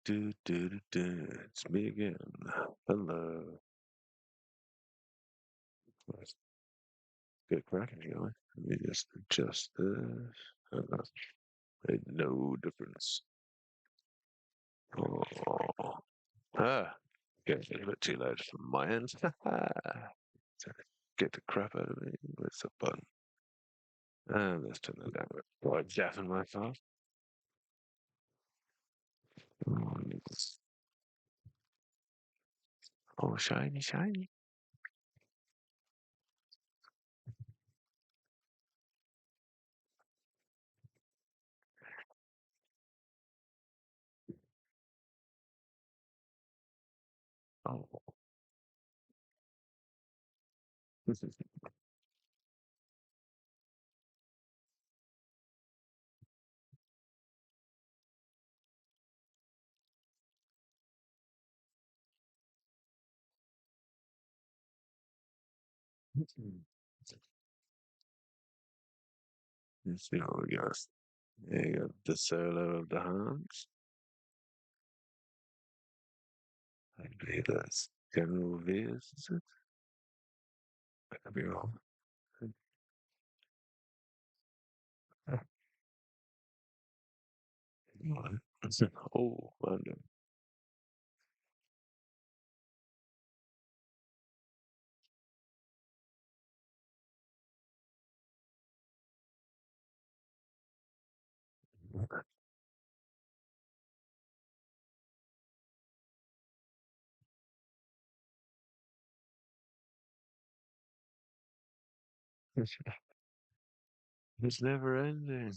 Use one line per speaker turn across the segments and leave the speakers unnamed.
It's me again. Hello. Let's get cracking, shall we? Let me just adjust this. Uh, Made no difference. Oh. Ah, getting a little bit too loud from my end. Get the crap out of me. Where's the button? And let's turn that down. Before I deafen myself. Mm. Oh, shiny, shiny. Oh. Let's see what we got. There you go. The solo of the hands. I believe that's General Veers, is it? I could be wrong. Oh, random. It's never ending.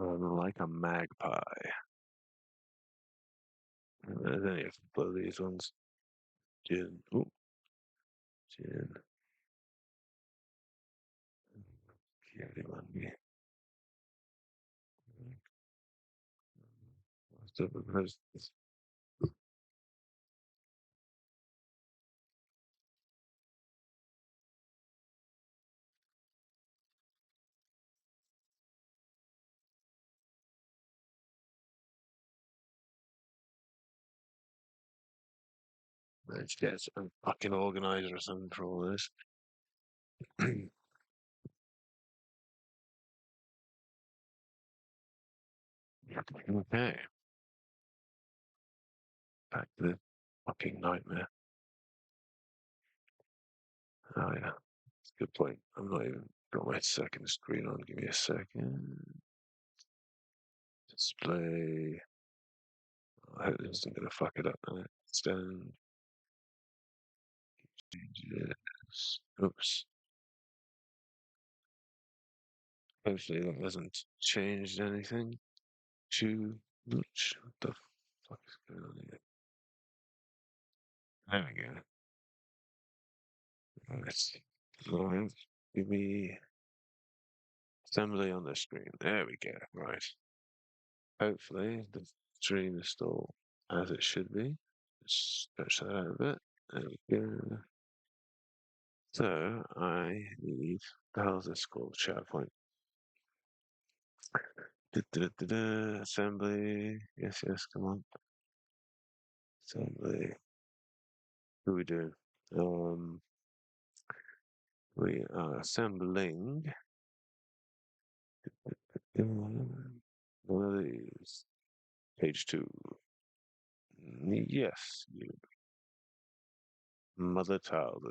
I'm like a magpie. There's only a couple of these ones. Gin. Oh, gin. Cutie one. What's up with those? Let's get a fucking organizer or something for all this. Okay, back to the fucking nightmare. Oh yeah, that's a good point. I'm not even got my second screen on. Give me a second. Display. I hope this isn't gonna fuck it up now. Stand. Changes. Oops. Hopefully that hasn't changed anything too much. What the fuck is going on here? There we go. Right. Right. Give me assembly on the screen. There we go. Right. Hopefully the stream is still as it should be. Let's stretch that out a bit. There we go. So I need the hell is this called? Shatterpoint. Assembly. Yes, yes, come on. Assembly. Who we doing? Um we are assembling one of these. Page two. Yes, you mother child.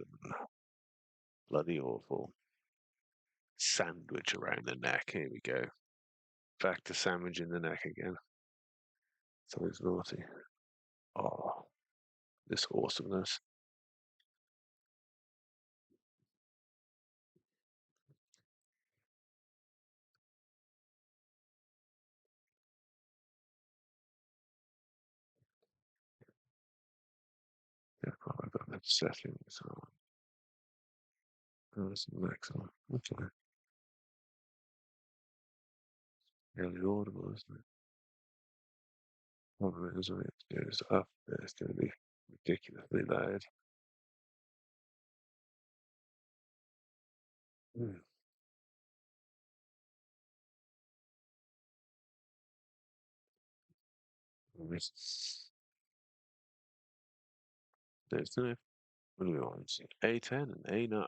Bloody awful. Sandwich around the neck. Here we go. Back to sandwich in the neck again. Something's naughty. Oh, this awesomeness. Yeah, probably got that settings on. Oh, that's excellent. Okay. Really audible, isn't it? Problem is when it goes up, it's going to be ridiculously loud. Hmm. There's no, what do we want? A10 and A9.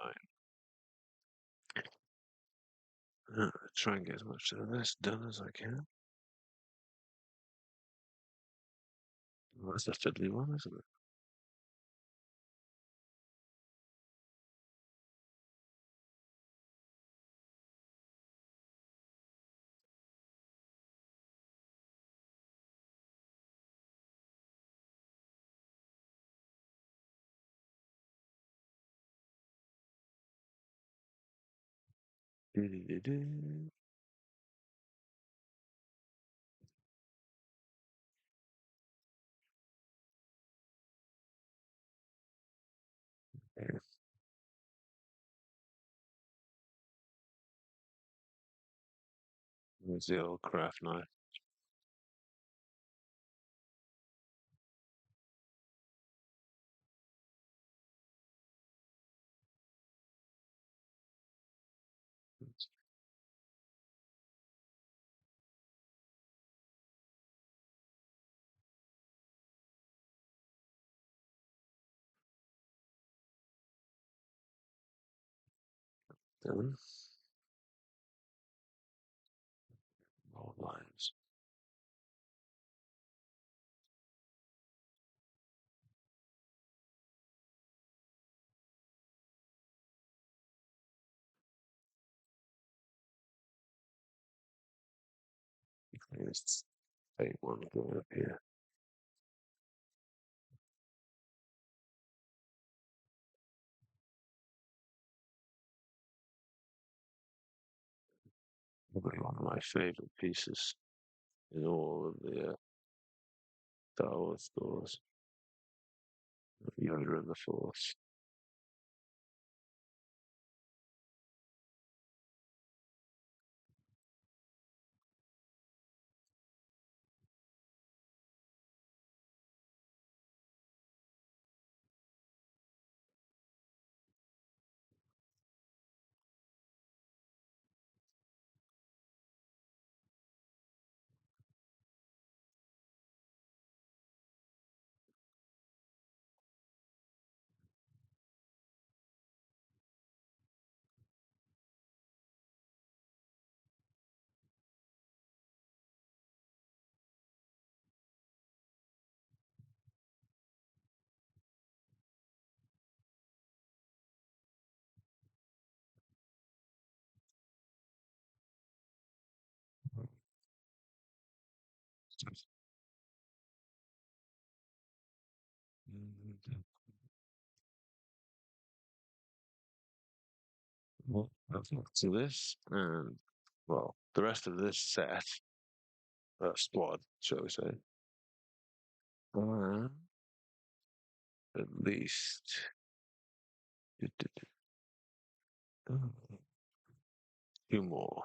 Try and get as much of this done as I can. Well, that's the fiddly one, isn't it? Do-do-do-do. Yeah, there's the old craft knife. Done. Old lines. There's A1 going up here. Probably one of my favorite pieces in all of the Star Wars stores. Yoda and the Force. Well, to this, and well, the rest of this set, squad, shall we say, uh, at least two more.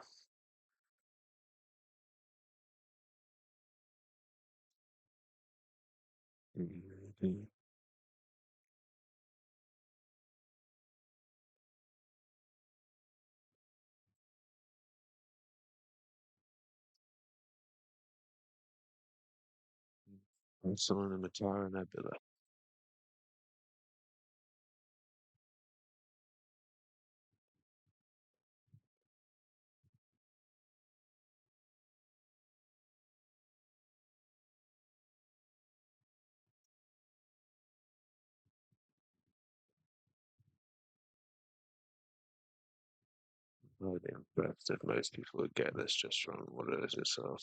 And some of them are Tara Nebula. I'd be impressed if most people would get this just from what it is itself.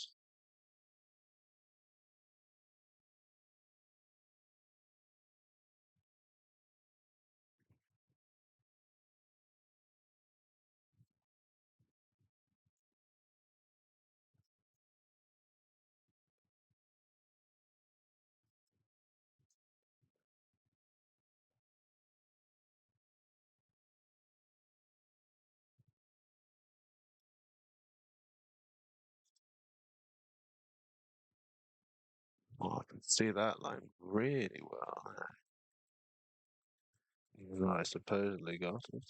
Oh, I can see that line really well. Even though I supposedly got it.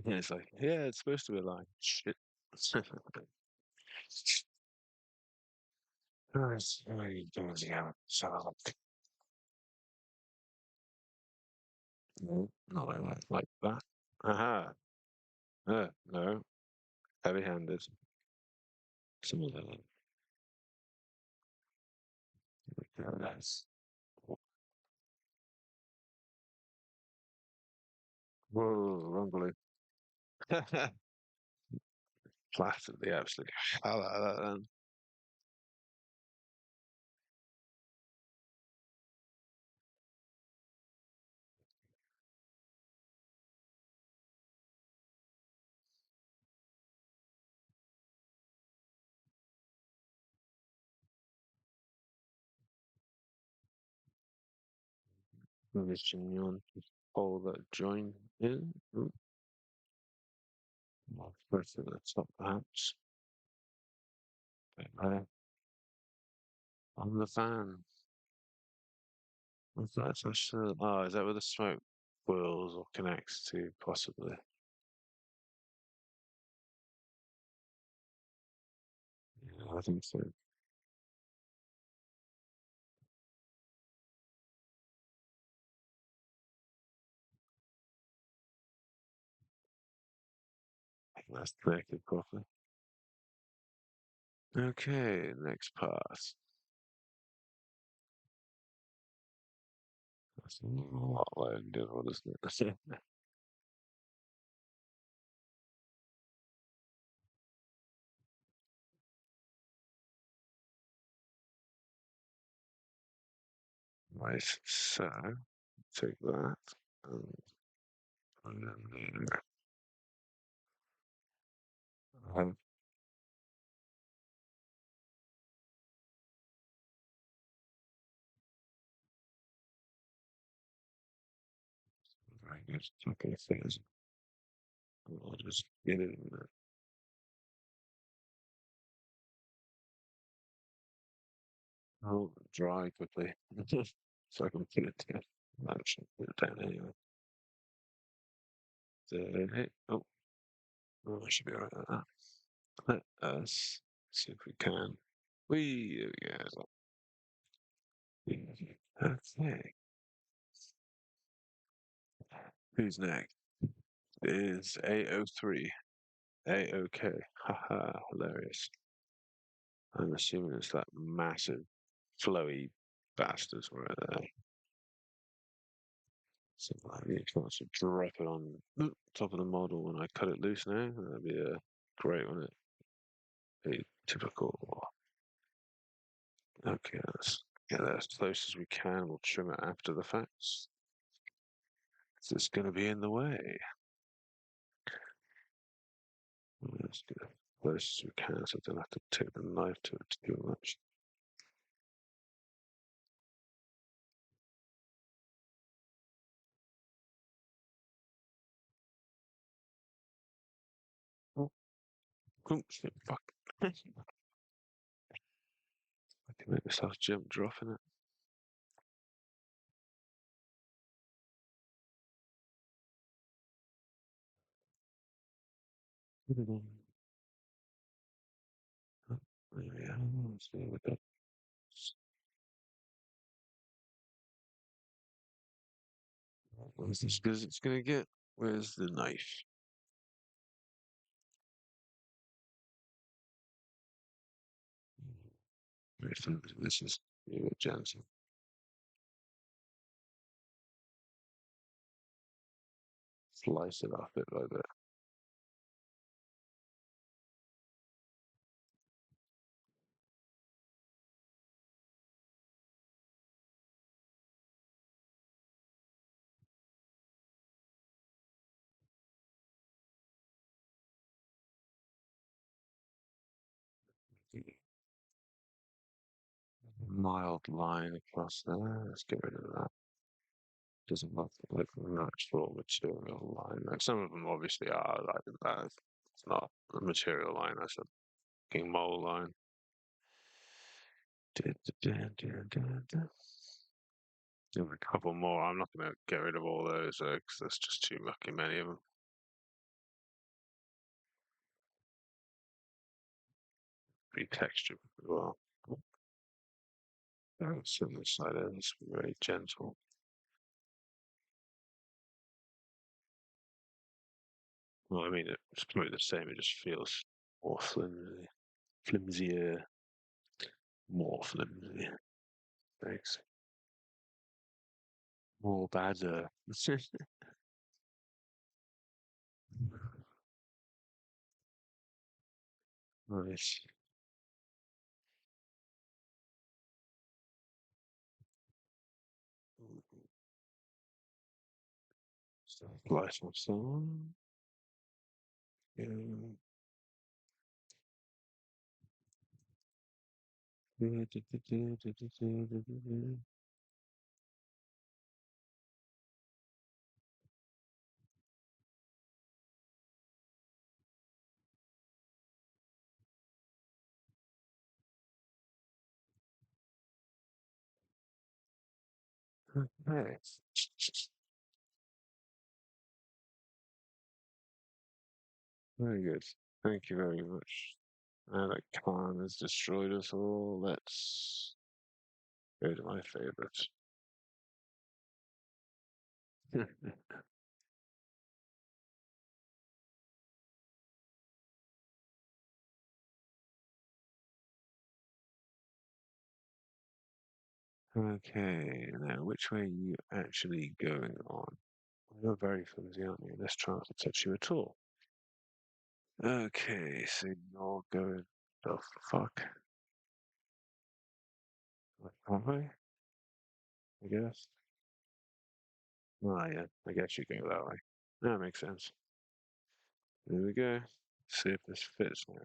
Yeah, it's like, yeah, it's supposed to be a line. Shit. Nice. Very easy out. So, no, not like that. Aha. No. Heavy-handed. Some of them. Nice. Whoa, rumbly. Flattered the absolute hell out of that then. Mission on hole that join in. Well, first at the top, perhaps. Uh, on the fan. What's that? Oh, is that where the smoke boils or connects to, possibly? Yeah, I think so. I think that's connected properly. Okay, next pass. That's a lot longer, what is it? Right, so take that and put it in there. Very good. Okay, fingers. I'll just get it in there. Oh, dry quickly. So I can put it down. Actually, put it down anyway. So, hey, oh, I should be alright with that. Let us see if we can. There we go. Okay. Who's next? It is A03. A-OK. Haha, hilarious. I'm assuming it's that massive, flowy bastards right there. So I need to drop it on the top of the model when I cut it loose now. That'd be great, wouldn't it? Be typical. Okay, let's get that as close as we can. We'll trim it after the fact. It's going to be in the way. Let's get as close as we can so I don't have to take the knife to it too much. Oh, shit, fuck. I can make myself jump dropping it. Oh, there we are. Let's see what that. Where's this? Because it's going to get. Where's the knife? This is Johnson. Slice it off bit by bit. Mild line across there. Let's get rid of that. Doesn't look like a natural material line. Like some of them obviously are like that. It's not a material line, that's a fucking mole line. There's a couple more. I'm not going to get rid of all those because there's just too fucking many of them. Be textured as well. So this side is very gentle. Well, I mean, it's probably the same. It just feels more flimsy, flimsier, more flimsy. Thanks. More badder. Nice. Light on some. Yeah. Okay. Very good. Thank you very much. Now that Khan has destroyed us all, let's go to my favorite. Okay, now which way are you actually going on? You're very flimsy, aren't you? Let's try not to touch you at all. Okay, so you're going the fuck that way, I guess. Oh yeah, I guess you go that way. That makes sense. There we go. See if this fits. Now.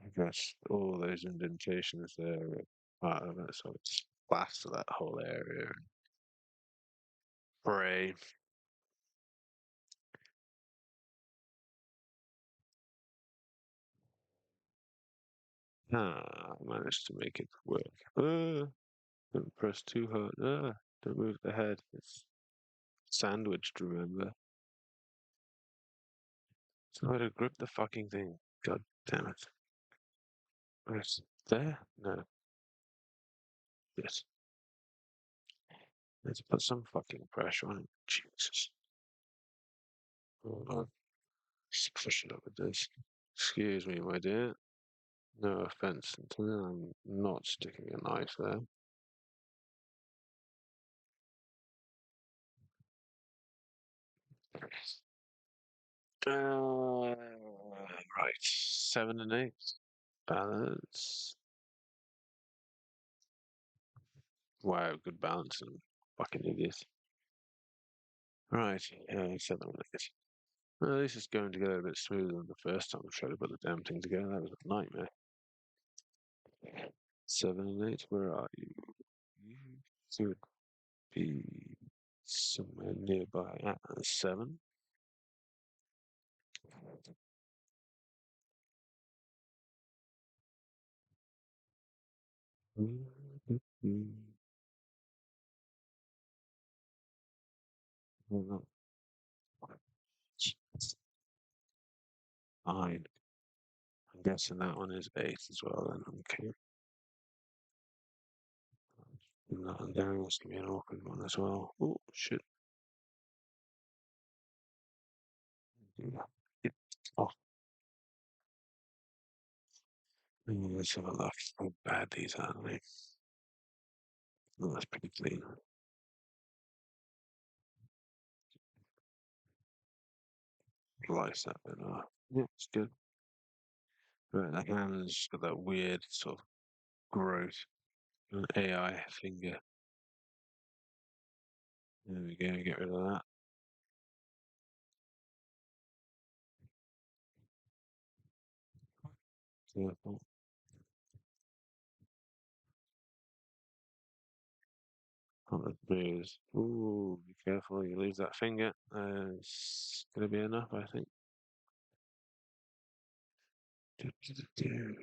I guess all those indentations there are part of it, so it's plaster that whole area. Spray. Ah, I managed to make it work. Don't press too hard. Don't move the head. It's sandwiched, remember? So I had to grip the fucking thing. God damn it. Right there? No. Yes. Let's put some fucking pressure on it. Jesus. Hold on. Just push it up with this. Excuse me, my dear. No offense. I'm not sticking a knife there. Right. 7 and 8. Balance. Wow, good balance and fucking idiot. Right, yeah, 7 and 8. Well, at least it's going together a bit smoother than the first time I tried to put the damn thing together. That was a nightmare. 7 and 8, where are you? You should be somewhere nearby at 7. Hold on. 9. I'm guessing that one is 8 as well then. Okay. And that one there must be an awkward one as well. Oh, shit. Yeah. Oh, let's have a look how bad these are. Like, oh, that's pretty clean. Slice that bit off. Yeah, it's good. Right, the hand's got that weird sort of growth. An AI finger. There we go, get rid of that. Careful. On the bruise. Ooh, be careful, you lose that finger. going to be enough, I think. Do, do, do, do.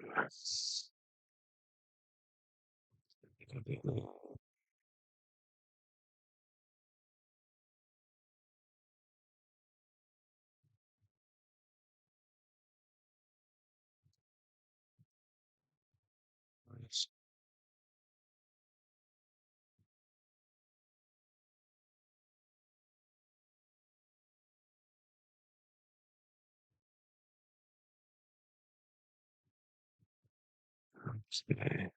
Okay.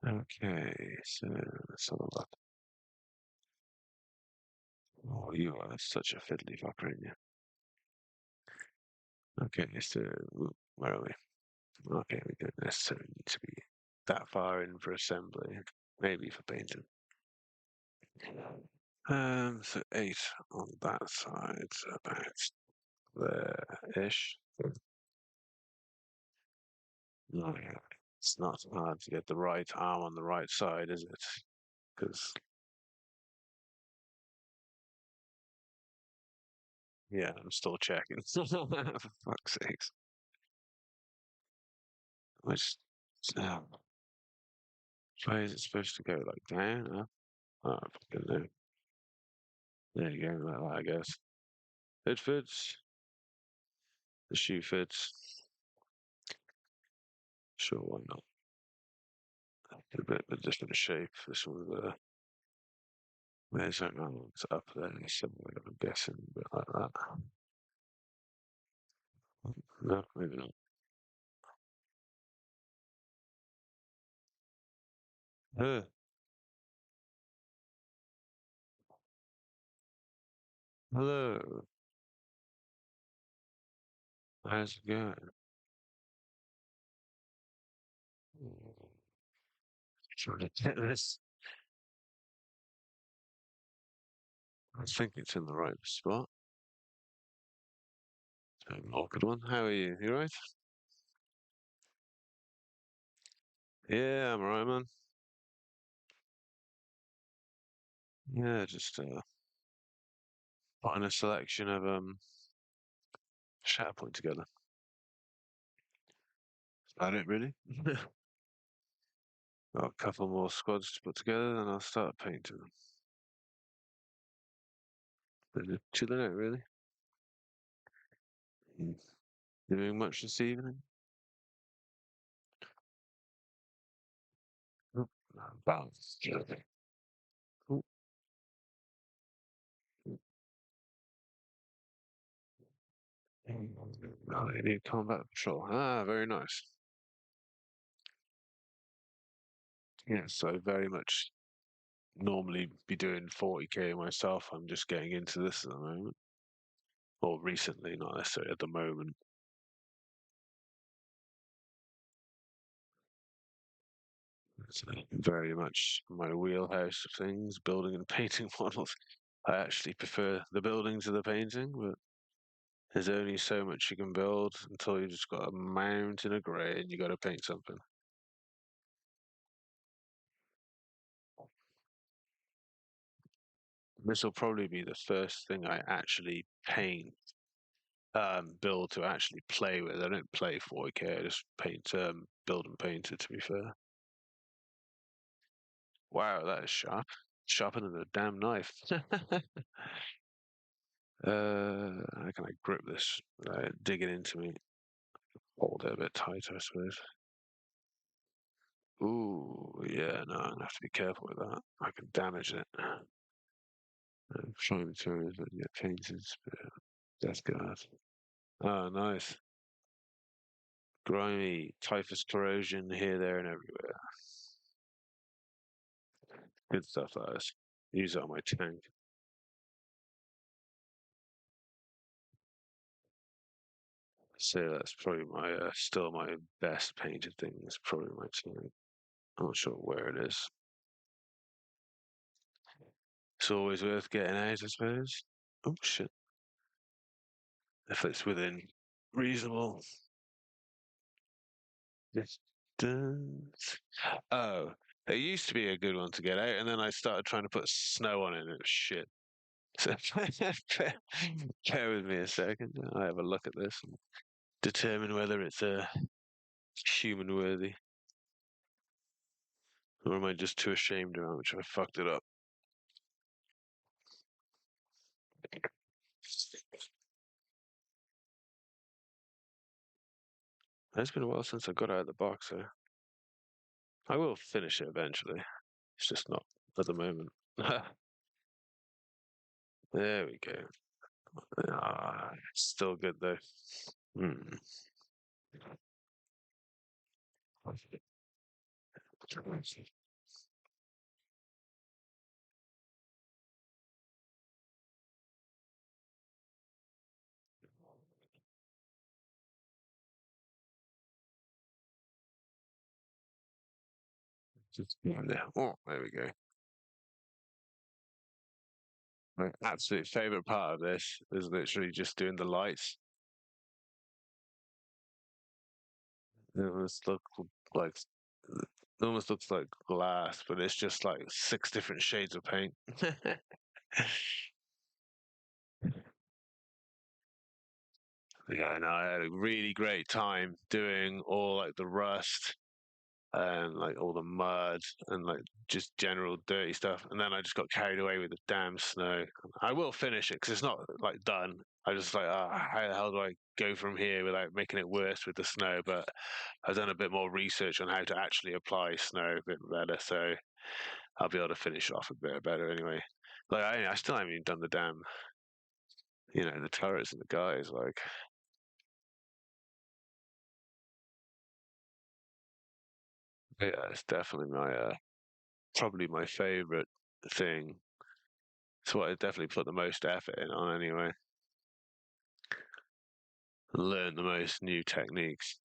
Okay, so let's have a look. Oh, you are such a fiddly fucker, aren't you? Okay, so where are we? Okay, we don't necessarily need to be that far in for assembly. Maybe for painting. So 8 on that side, so about there-ish. No, it's not hard to get the right arm on the right side, is it? Because, yeah, I'm still checking. For fuck's sakes. Which, way is it supposed to go? Like down? Up? Oh, I fucking know. There you go, like that, I guess. It fits. The shoe fits. Sure, why not? A bit of a different shape. This one, where's that now? It's up there somewhere, I'm guessing, a bit like that. No, maybe not. Uh, hello. How's it going? Trying to get this. I think it's in the right spot. An awkward one. How are you? You right? Yeah, I'm alright, man. Yeah, just putting a selection of Shatterpoint together. That's about it, really. Got a couple more squads to put together, and I'll start painting them. Then chilling out, really. Mm. Doing much this evening? Oh, balance. Cool. Oh, they need combat patrol. Ah, very nice. Yeah, so very much normally be doing 40k myself. I'm just getting into this at the moment. Or recently, not necessarily at the moment. It's very much my wheelhouse of things, building and painting models. I actually prefer the building to the painting, but there's only so much you can build until you just got a mountain of grey and you got to paint something. This will probably be the first thing I actually paint, build to actually play with. I don't play 40k. I just paint, build and paint it. To be fair, wow, that is sharp, sharper than a damn knife. How can I grip this without it digging into me? Hold it a bit tight, I suppose. Ooh, yeah, no, I'm gonna have to be careful with that. I can damage it. Trying materials that get painted. Death guard. Oh, nice. Grimy typhus corrosion here, there, and everywhere. Good stuff, that is. Use it on my tank. So that's probably my still my best painted thing. Is probably my tank. I'm not sure where it is. It's always worth getting out, I suppose. Oh shit! If it's within reasonable distance. Oh, it used to be a good one to get out, and then I started trying to put snow on it, and it was shit. So bear with me a second. I have a look at this and determine whether it's human worthy, or am I just too ashamed of how much I fucked it up? It's been a while since I got out of the box, so I will finish it eventually. It's just not at the moment. There we go. Ah, still good though. Hmm. Yeah. Oh, there we go. My absolute favorite part of this is literally just doing the lights. It almost look like it almost looks like glass, but it's just like six different shades of paint. Yeah, no, I had a really great time doing all like the rust and like all the mud and like just general dirty stuff. And then I just got carried away with the damn snow. I will finish it because it's not like done. I just like, how the hell do I go from here without making it worse with the snow? But I've done a bit more research on how to actually apply snow a bit better, so I'll be able to finish off a bit better anyway. Like I still haven't even done the damn, the turrets and the guys. Like, yeah, it's definitely probably my favorite thing. It's what I definitely put the most effort in on anyway. And learn the most new techniques.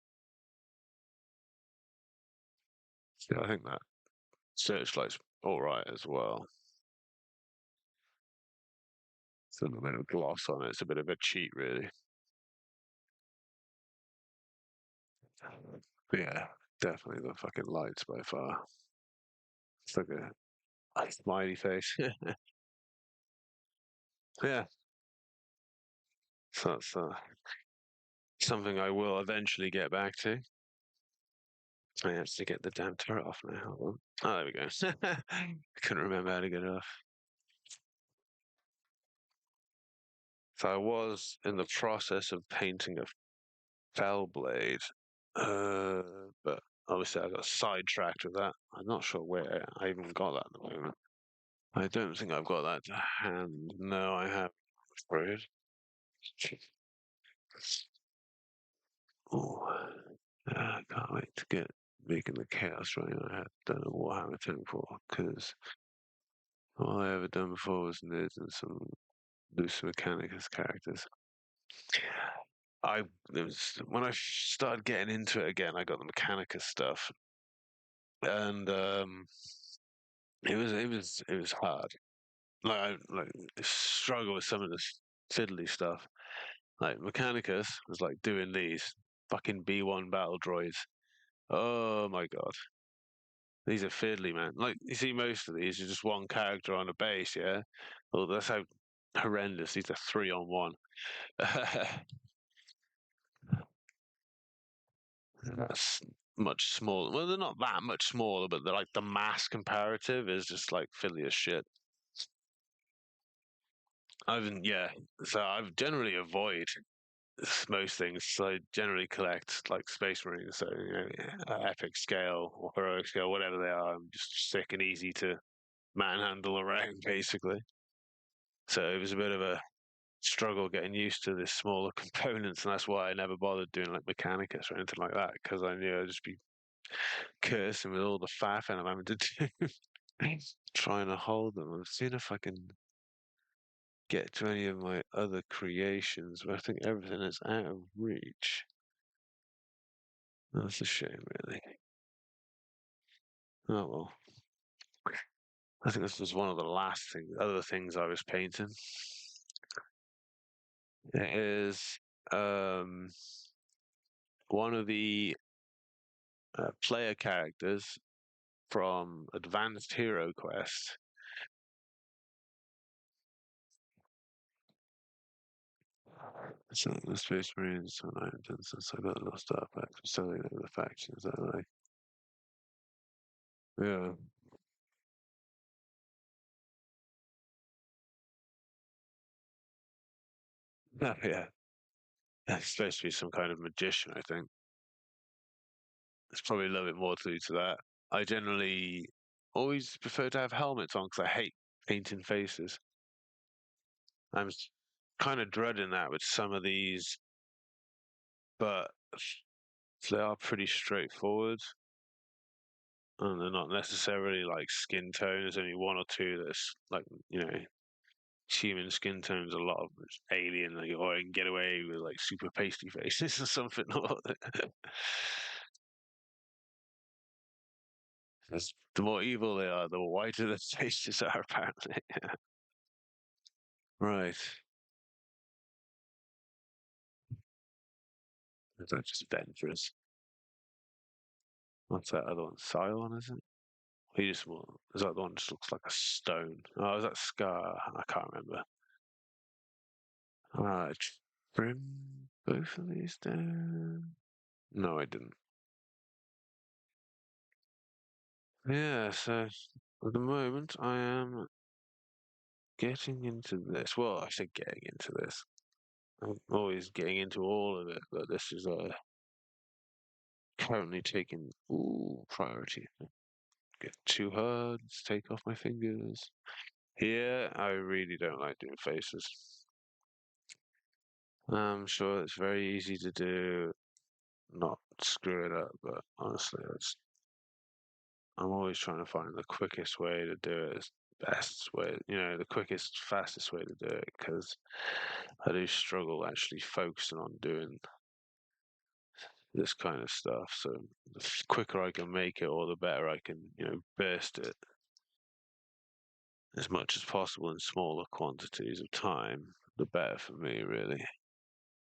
So I think that Searchlight's all right as well. It's a little bit of gloss on it. It's a bit of a cheat, really. But yeah, definitely the fucking lights by far. It's like a smiley face. Yeah, so that's something I will eventually get back to. I have to get the damn turret off now. Hold on. Oh, there we go. I couldn't remember how to get it off. So I was in the process of painting a fell blade, uh, but obviously I got sidetracked with that. I'm not sure where I even got that at the moment. I don't think I've got that to hand. No, I haven't. I'm afraid. Oh, I can't wait to get making the chaos right. I had done a Warhammer 10 before because all I ever done before was Nids and some loose Mechanicus characters. I it was when I started getting into it again. I got the Mechanicus stuff, and it was hard. Like I like struggle with some of this fiddly stuff. Like Mechanicus was like doing these fucking B1 battle droids. Oh my god, these are fiddly, man. Like you see, most of these are just one character on a base. Yeah, well that's how horrendous. These are three on one. That's much smaller. Well, they're not that much smaller, but they're like the mass comparative is just like fiddly as shit. Yeah. So I've generally avoid most things. So I generally collect like Space Marines, so epic scale or heroic scale, whatever they are. I'm just sick and easy to manhandle around, basically. So it was a bit of a struggle getting used to the smaller components, and that's why I never bothered doing like Mechanicus or anything like that because I knew I'd just be cursing with all the faffing I'm having to do, trying to hold them. I'm seeing if I can get to any of my other creations, but I think everything is out of reach. That's a shame, really. Oh well. I think this was one of the last other things I was painting. It is um, one of the player characters from Advanced Hero Quest. So the Space Marines and I since I got a little stuff back from selling over the factions that I yeah. Oh, yeah. It's supposed to be some kind of magician, I think. There's probably a little bit more to that. I generally always prefer to have helmets on because I hate painting faces. I'm kind of dreading that with some of these, but they are pretty straightforward. And they're not necessarily like skin tone. There's only one or two that's like, human skin tone's a lot of it's alien, like, or I can get away with like super pasty faces or something. The more evil they are, the whiter the faces are, apparently. Right. Is that just Ventress? What's that other one? Scion, is it? He just is that the one that just looks like a stone? Oh, is that Scar? I can't remember. Alright. Trim both of these down. No, I didn't. Yeah, so at the moment I am getting into this. Well, I say getting into this. I'm always getting into all of it, but this is currently taking priority. Get too hard, take off my fingers. Here, I really don't like doing faces. I'm sure it's very easy to do, not screw it up, but honestly, I'm always trying to find the quickest way to do it, best way, the quickest, fastest way to do it, because I do struggle actually focusing on doing this kind of stuff. So the quicker I can make it, or the better I can, burst it as much as possible in smaller quantities of time, the better for me, really.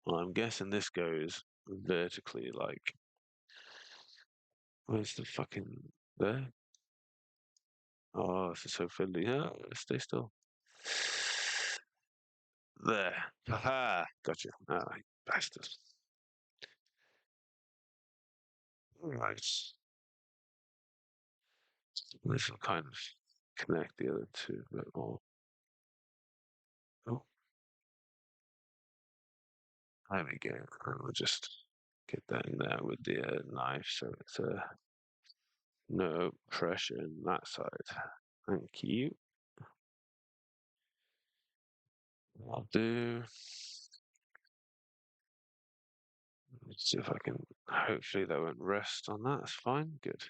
Well, I'm guessing this goes vertically, like, where's the fucking there? Oh, this is so fiddly. Stay still. There. Haha. Gotcha. Ah, bastard. Right. This will kind of connect the other two a bit more. Oh, there we go. And we'll just get that in there with the knife so it's no pressure on that side. Thank you. I'll do. Let's see if I can. Hopefully, that won't rest on that. That's fine. Good.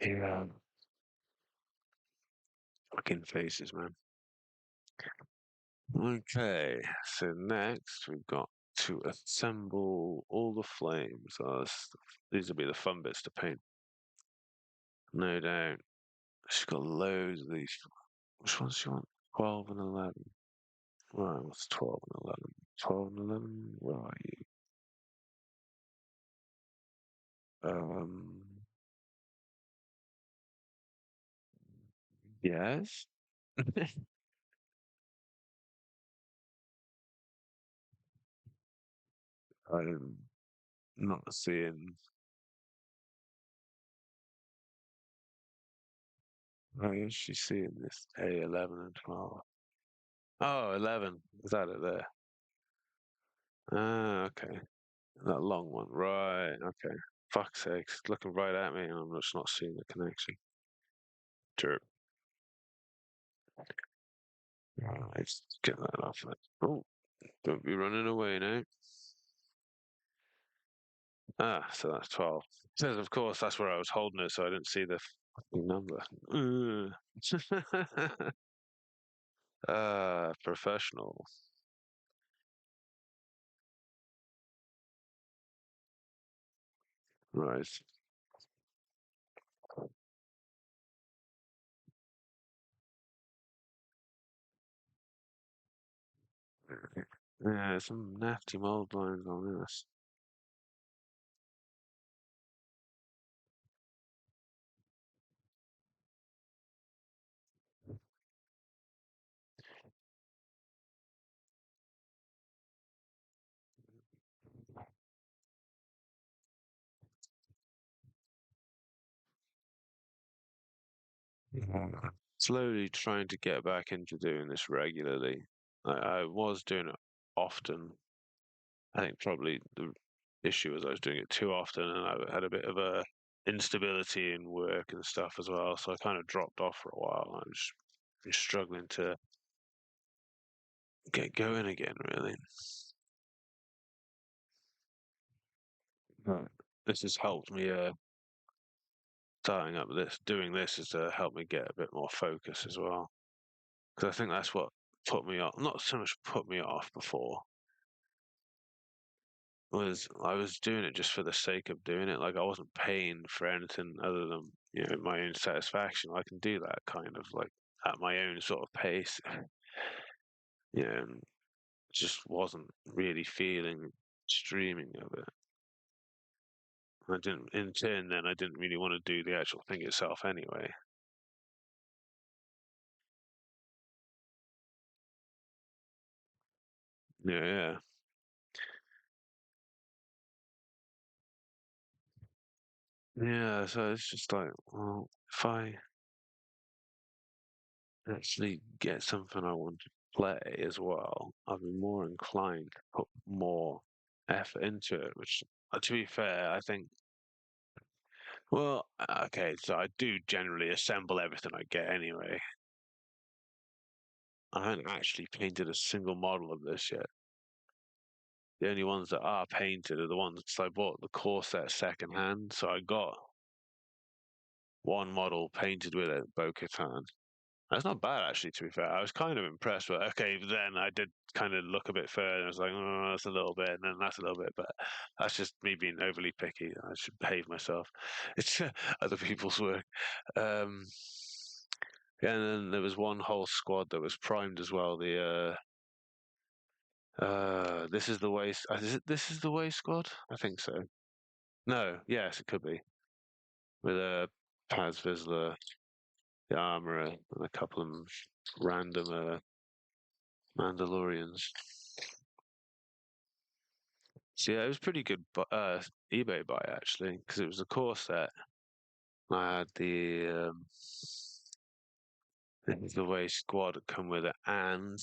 Yeah. Fucking faces, man. Okay, so next we've got to assemble all the flames. These will be the fun bits to paint. No doubt. She's got loads of these. Which ones do you want? 12 and 11. Right, what's 12 and 11? 12 and 11? Where are you? Um, yes. I'm not seeing. Oh, yeah, she's seeing this A11 and 12. Oh, 11. Is that it there? Ah, okay. That long one. Right, okay. Fuck's sake. It's looking right at me and I'm just not seeing the connection. Sure. Right, let's get that off it. Oh, don't be running away now. Ah, so that's 12. Says, of course, that's where I was holding it, so I didn't see the fucking number. Professional. Right. Yeah, some nasty mold lines on this. Yeah. Slowly trying to get back into doing this regularly. I was doing it often. I think probably the issue was I was doing it too often, and I had a bit of a instability in work and stuff as well. So I kind of dropped off for a while. Just struggling to get going again, really. Right. This has helped me. Starting up doing this has helped me get a bit more focus as well. Because I think that's what put me off. Not so much put me off before, was I was doing it just for the sake of doing it. Like I wasn't paying for anything other than my own satisfaction. I can do that kind of like at my own sort of pace. And just wasn't really feeling streaming of it. I didn't. In turn, then I didn't really want to do the actual thing itself anyway. Yeah, yeah, yeah. So it's just like, well, if I actually get something I want to play as well, I'll be more inclined to put more effort into it. Which, to be fair, I think. Well, okay, so I do generally assemble everything I get anyway. I haven't actually painted a single model of this yet. The only ones that are painted are the ones I bought the core set second hand. So I got one model painted with it, Bo Katan. That's not bad actually, to be fair. I was kind of impressed with it. Okay, then I did kind of look a bit further. I was like, oh, that's a little bit, and then that's a little bit, but that's just me being overly picky. I should behave myself. It's other people's work. Um, yeah, and then there was one whole squad that was primed as well. This is the way. Is it This is the way squad? I think so. No, yes, it could be with Paz Vizsla, the armorer, and a couple of random Mandalorians. So yeah, it was pretty good eBay buy actually because it was a core set. I had the way squad come with it, and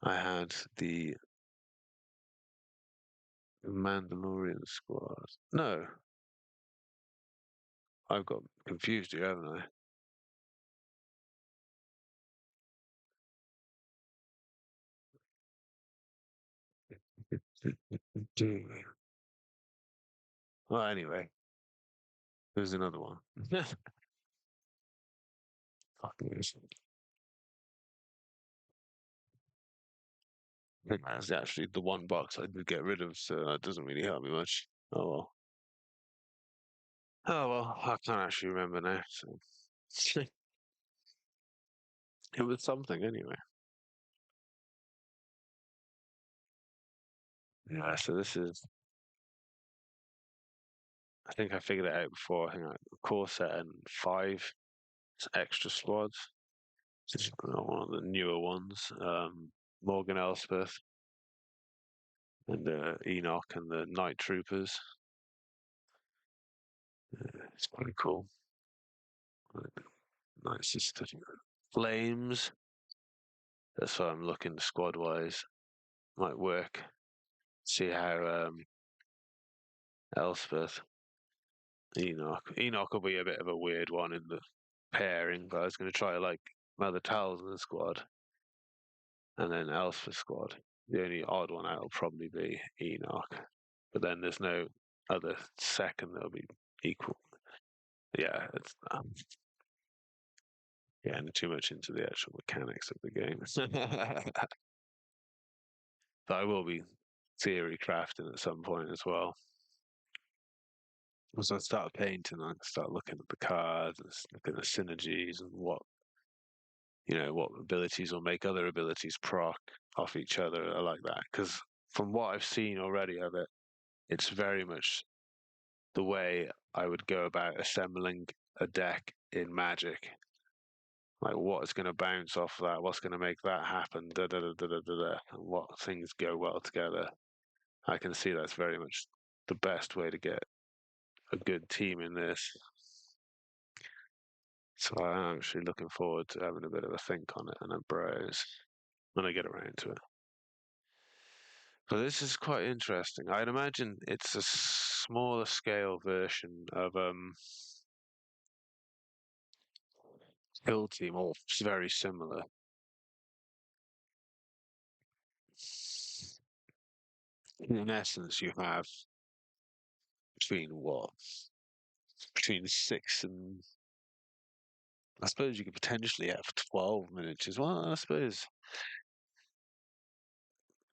I had the Mandalorian squad. No, I've got confused here, haven't I? Well, anyway, there's another one. Fuck news. I think that's actually the one box I did get rid of, so that doesn't really help me much. Oh well. Oh well, I can't actually remember now. So it was something anyway. Yeah, so this is. I think I figured it out before. I think I core set and five extra squads. This is one of the newer ones. Morgan Elspeth and Enoch and the Night Troopers. It's pretty cool. Nice sister. Flames. That's what I'm looking squad wise. Might work. See how Elspeth, Enoch will be a bit of a weird one in the pairing, but I was going to try like Mother Townsend squad and then Elspeth squad. The only odd one out will probably be Enoch, but then there's no other second that'll be equal. Yeah, it's getting too much into the actual mechanics of the game. But I will be theory crafting at some point as well. Once I start painting, I can start looking at the cards and look at the synergies and what abilities will make other abilities proc off each other. I like that because from what I've seen already of it, it's very much the way I would go about assembling a deck in Magic. Like what is going to bounce off that? What's going to make that happen? Da da da da da da. Da, and what things go well together? I can see that's very much the best way to get a good team in this. So I'm actually looking forward to having a bit of a think on it and a browse when I get around to it. But this is quite interesting. I'd imagine it's a smaller scale version of Hill Team, or very similar. In essence, you have between what? Between 6 and I suppose you could potentially have 12 miniatures. Well, I suppose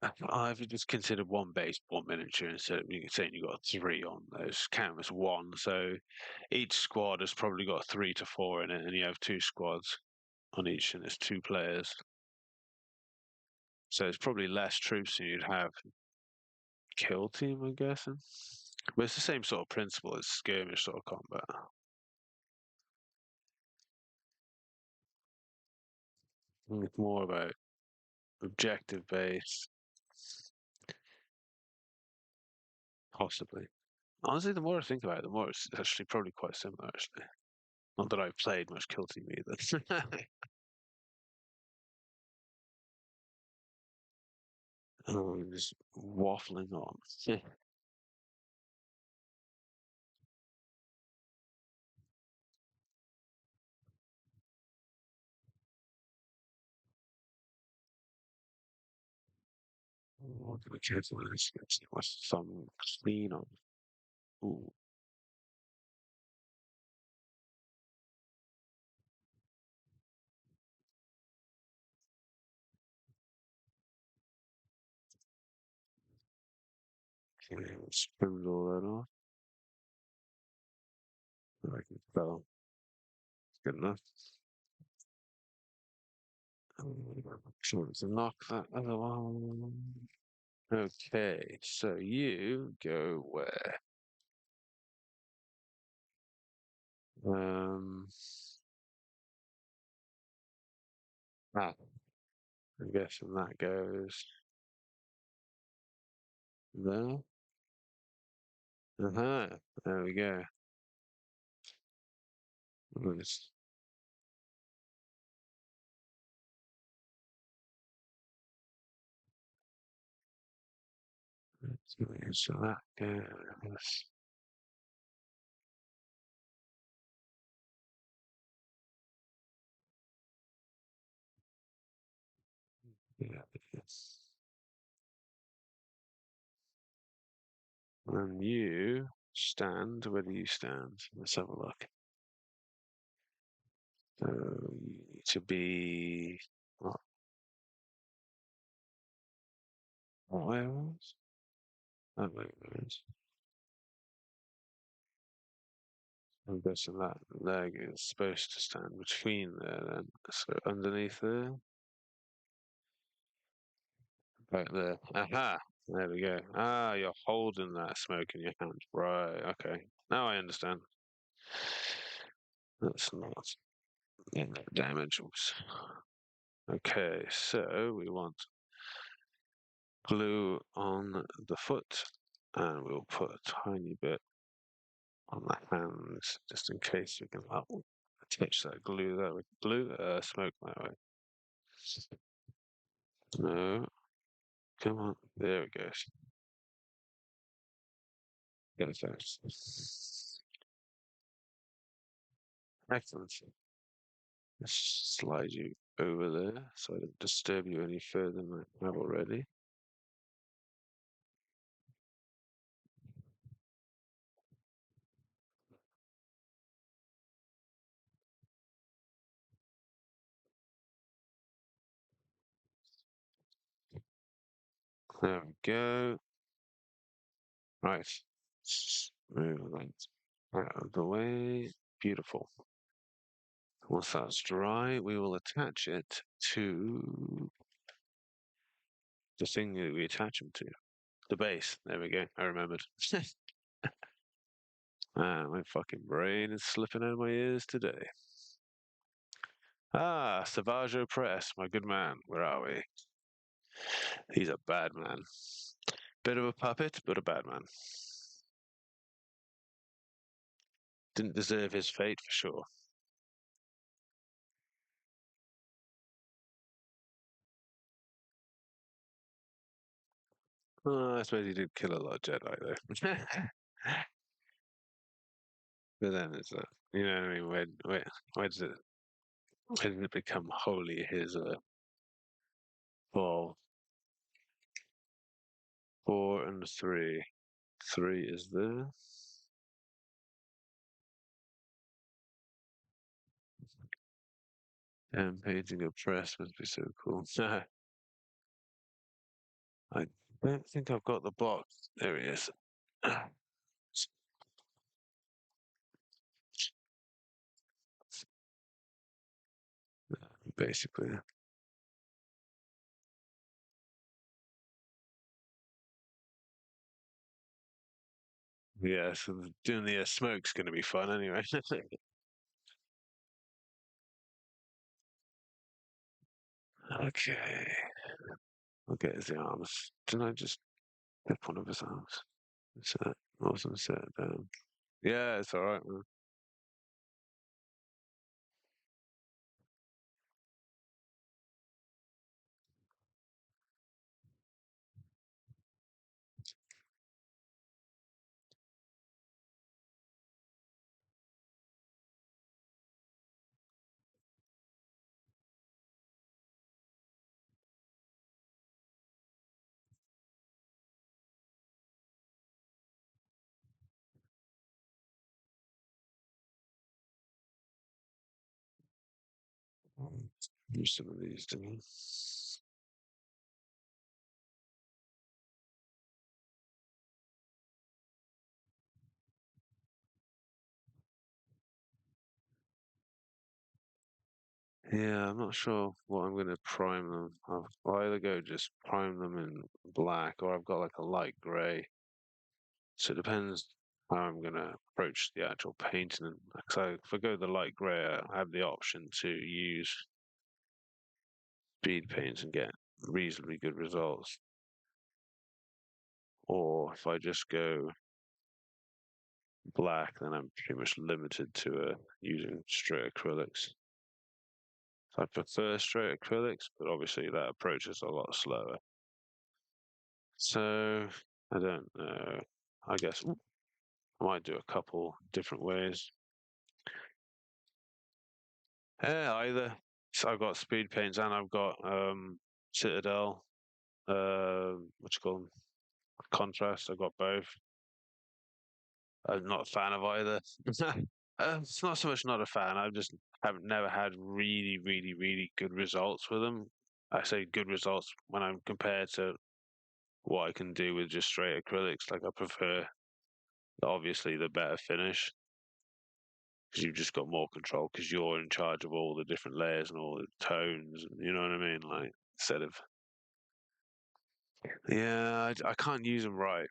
if you just considered one base, one miniature, instead of you saying you got three on those, count as one. So each squad has probably got 3 to 4 in it, and you have two squads on each, and it's 2 players. So it's probably less troops than you'd have kill team, I'm guessing. But it's the same sort of principle as skirmish sort of combat. It's more about objective based, possibly. Honestly, the more I think about it, the more it's actually probably quite similar, actually. Not that I've played much Kill Team either. Oh, I'm just waffling on. What do we cancel this? What's some clean on? Ooh, okay, let's trim all that off. I can spell. Good enough. Sure, to knock that other one. Okay, so you go where? Um, ah, I'm guessing that goes there. Uh-huh. There we go. Nice. So that goes. Yeah, yes. And you stand. Where do you stand? Let's have a look. So you need to be. Where was? Oh, wait, where is? I'm guessing that leg is supposed to stand between there then. So underneath there. Right there. Aha! There we go. Ah, you're holding that smoke in your hand. Right, okay. Now I understand. That's not in damage. Oops. Okay, so we want glue on the foot, and we'll put a tiny bit on the hands just in case we can touch that glue there with glue, smoke that way. No, come on, there it goes. Get it finished. Excellent. Let's slide you over there so I don't disturb you any further than I have already. There we go. Right. Move that out of the way. Beautiful. Once that's dry, we will attach it to the thing that we attach them to. The base. There we go. I remembered. My fucking brain is slipping out of my ears today. Ah, Savaggio Press, my good man. Where are we? He's a bad man. Bit of a puppet, but a bad man. Didn't deserve his fate for sure. Oh, I suppose he did kill a lot of Jedi though. But then it's you know what I mean? Where does it where does it become wholly his ball? 4 and 3. 3 is there. And painting a press must be so cool. I don't think I've got the box. There he is. Basically. Yeah, so doing the smoke's going to be fun anyway. Okay. I'll get his arms. Didn't I just pick one of his arms? Set. Awesome set down. Yeah, it's alright, man. Use some of these to me. Yeah, I'm not sure what I'm going to prime them. I'll either go just prime them in black or I've got like a light grey. So it depends how I'm going to approach the actual painting. So if I go the light grey, I have the option to use speed paints and get reasonably good results. Or if I just go black, then I'm pretty much limited to using straight acrylics. So I prefer straight acrylics, but obviously that approach is a lot slower. So I don't know. I guess I might do a couple different ways. Yeah, either. So I've got speed paints and I've got Citadel. What you call them? Contrast. I've got both. I'm not a fan of either. It's not so much not a fan. I just haven't never had really, really, really good results with them. I say good results when I'm compared to what I can do with just straight acrylics. Like I prefer obviously the better finish because you've just got more control because you're in charge of all the different layers and all the tones. And you know what I mean? Like instead of yeah, I can't use them right.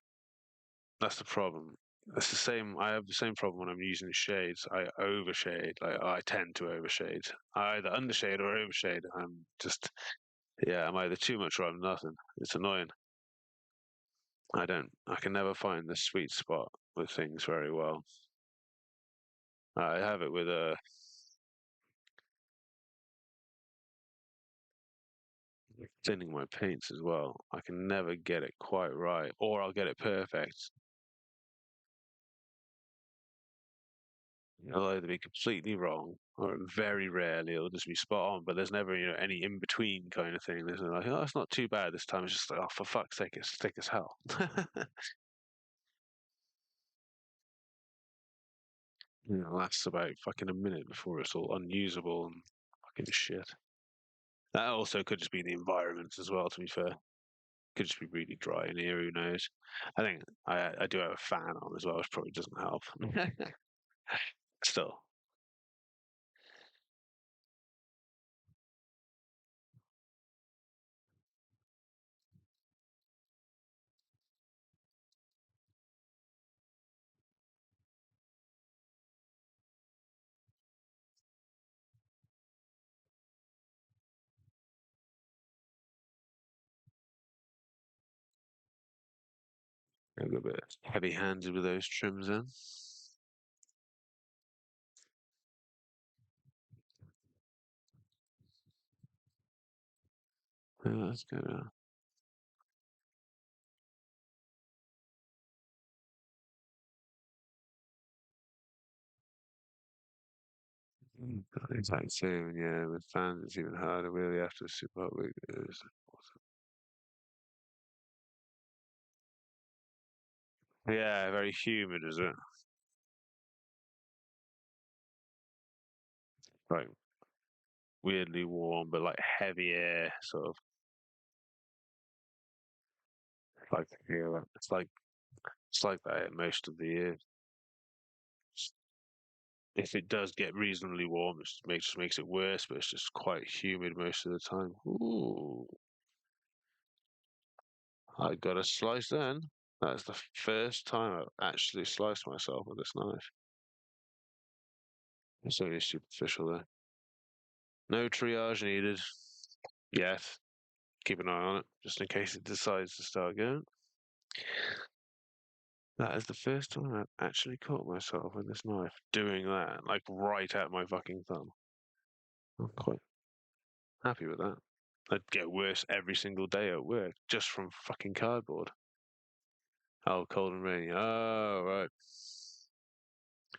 That's the problem. It's the same. I have the same problem when I'm using shades. I overshade. Like I tend to overshade. I either undershade or overshade. I'm just yeah. I'm either too much or I'm nothing. It's annoying. I don't. I can never find the sweet spot with things very well. I have it with thinning my paints as well. I can never get it quite right, or I'll get it perfect. It'll either be completely wrong, or very rarely it'll just be spot on. But there's never, any in between kind of thing. There's like, oh, it's not too bad this time. It's just like, oh, for fuck's sake, it's thick as hell. It lasts about fucking a minute before it's all unusable and fucking shit. That also could just be the environment as well. To be fair, could just be really dry in here. Who knows? I think I do have a fan on as well, which probably doesn't help. Still, I'm a bit heavy-handed with those trims in. Yeah, that's good. Exact same, yeah. With fans, it's even harder, really, after a super hot week. Yeah, very humid, is it? Like weirdly warm, but like heavy air, sort of. Like yeah, it's like that most of the year. If it does get reasonably warm, just makes it worse, but it's just quite humid most of the time. Ooh, I got a slice then. That's the first time I've actually sliced myself with this knife. It's only superficial there. No triage needed yet. Keep an eye on it, just in case it decides to start going. That is the first time I've actually caught myself with this knife doing that, like right at my fucking thumb. I'm quite happy with that. I'd get worse every single day at work just from fucking cardboard. Oh, cold and rainy. Oh, right.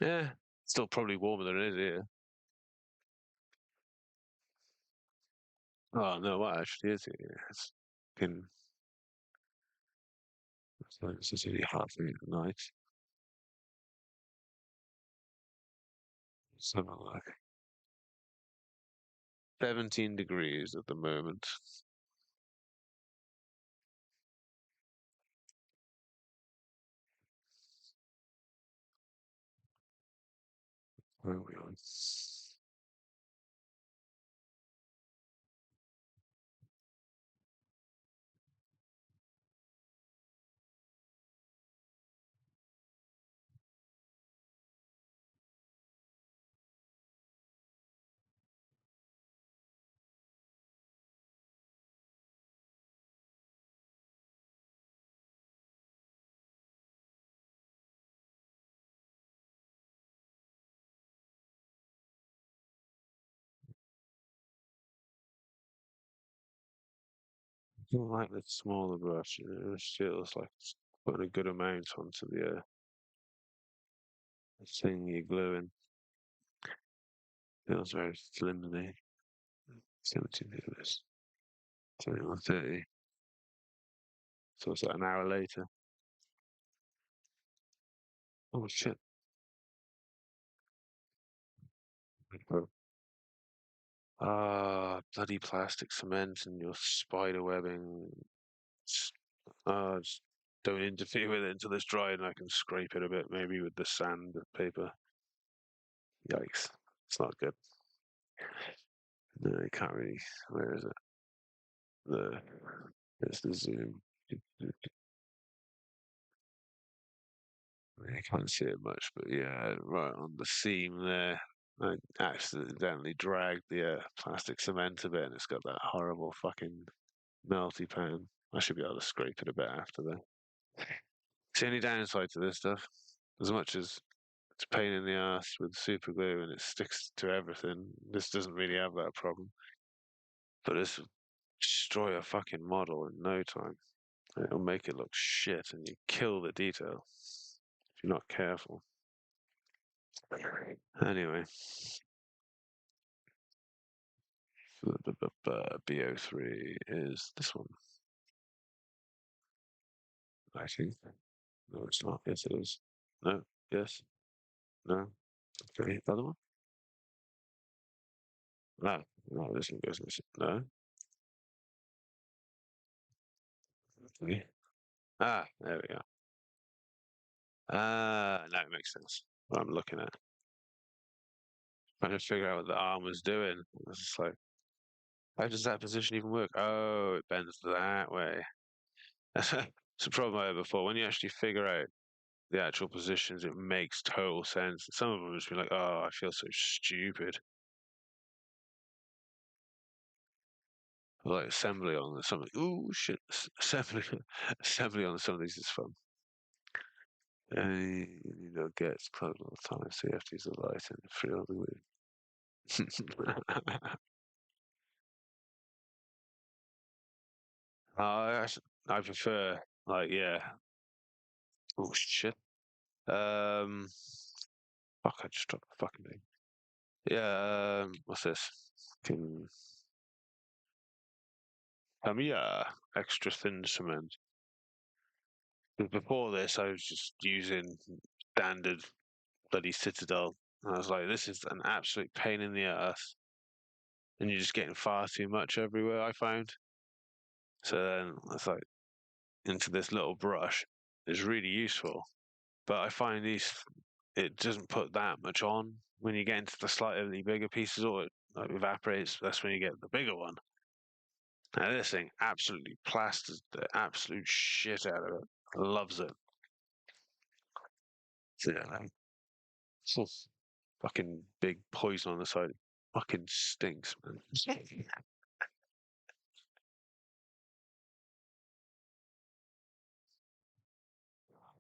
Yeah, still probably warmer than it is here. Oh no, what actually is here? It's fucking. It's like it's really hot for me tonight. Something like 17 degrees at the moment. Where are we on? I don't like the smaller brush. It feels like it's putting a good amount onto the thing you're gluing. Feels very flimsy. 17 minutes. 21:30. So it's like an hour later. Oh shit. Ah, bloody plastic cement and your spider webbing. Just don't interfere with it until it's dry and I can scrape it a bit, maybe with the sandpaper. Yikes. It's not good. No, you can't really. Where is it? The It's the zoom. You can't see it much, but yeah, right on the seam there. I accidentally dragged the plastic cement a bit, and it's got that horrible fucking melty pan. I should be able to scrape it a bit after that. It's the only downside to this stuff. As much as it's a pain in the ass with super glue and it sticks to everything, this doesn't really have that problem. But this will destroy a fucking model in no time. It'll make it look shit and you kill the detail if you're not careful. Anyway, BO3 is this one, I think. No, it's not. Yes, it is. No, yes, no. Okay, the other one? No, no, this one goes missing. No. Okay. Ah, there we go. Ah, now it makes sense. What I'm looking at. Trying to figure out what the arm was doing. It's just like, how does that position even work? Oh, it bends that way. It's a problem I had before. When you actually figure out the actual positions, it makes total sense. Some of them just be like, oh, I feel so stupid. Like assembly on something. Ooh, shit. Assembly, assembly on some of these is fun. And you know, gets quite a lot of time, so you have to use the light and free on the way. I prefer, like, yeah. Oh, shit. Um, Fuck, I just dropped the fucking thing. Yeah, what's this? Can yeah, extra thin cement. 'Cause before this, I was just using standard bloody Citadel, and I was like, this is an absolute pain in the ass, and you're just getting far too much everywhere. I found. So then it's like into this little brush is really useful, but I find these it doesn't put that much on when you get into the slightly bigger pieces, or it like, evaporates. That's when you get the bigger one. Now this thing absolutely plasters the absolute shit out of it. Loves it. So, yeah, it's all fucking big poison on the side. It fucking stinks, man.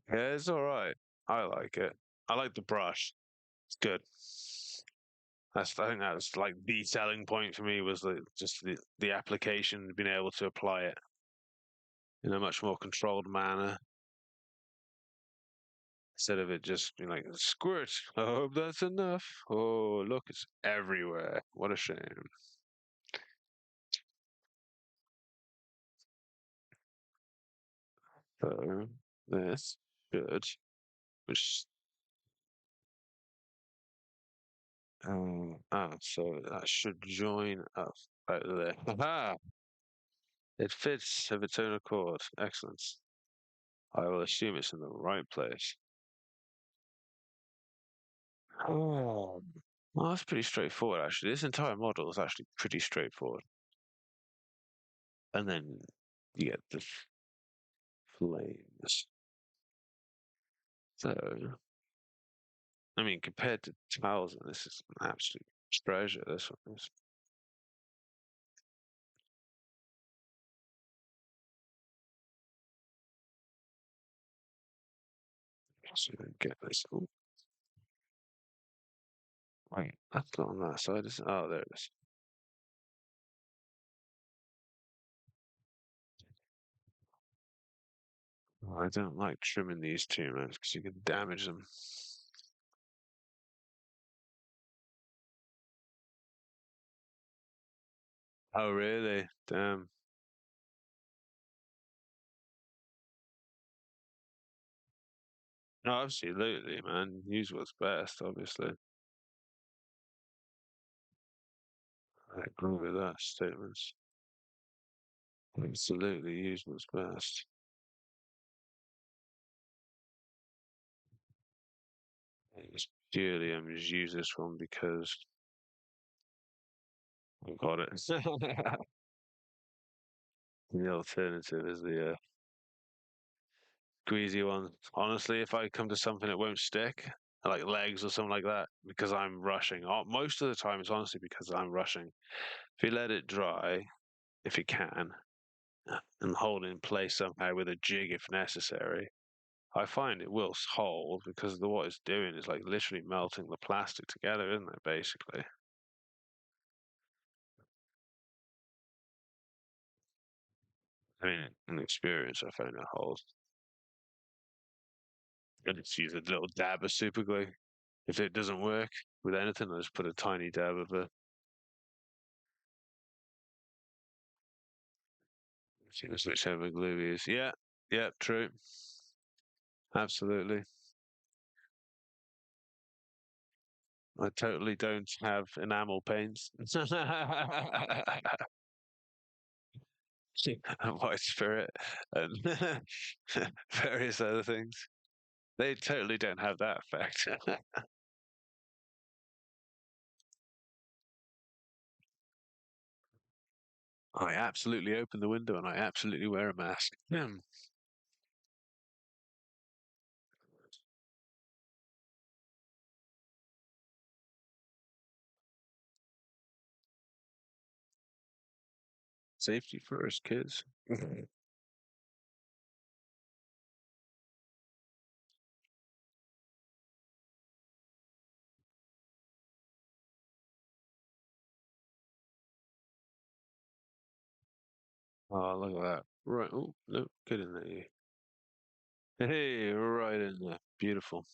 Yeah, it's all right. I like it. I like the brush. It's good. I think that was like the selling point for me was just the application, being able to apply it in a much more controlled manner instead of it just being like squirt. I hope that's enough. Oh, look, it's everywhere. What a shame. So this should, which so that should join up out there. Aha! It fits of its own accord. Excellent. I will assume it's in the right place. Oh, well, that's pretty straightforward, actually. This entire model is actually pretty straightforward. And then you get the flames. So, I mean, compared to Towson, this is an absolute treasure. This one is. So get this. Oh, wait, that's not on that side, is it? Oh, there it is. Oh, I don't like trimming these too much because you can damage them. Oh, really? Damn. No, absolutely, man. Use what's best, obviously. I agree with that statement. Absolutely use what's best. It's purely I'm just use this one because I've got it. The alternative is the squeezy one. Honestly, if I come to something that won't stick, like legs or something like that, because I'm rushing. Most of the time, it's honestly because I'm rushing. If you let it dry, if you can, and hold it in place somehow with a jig if necessary, I find it will hold because what it's doing is like literally melting the plastic together, isn't it? Basically. I mean, in experience, I found it holds. I just use a little dab of super glue. If it doesn't work with anything, I just put a tiny dab of it. See whichever glue is. Yeah, yeah, true. Absolutely. I totally don't have enamel paints. White spirit and various other things. They totally don't have that effect. I absolutely open the window and I absolutely wear a mask. Safety first, kids. Oh, look at that. Right. Oh, no, get in there. Hey, right in there. Beautiful.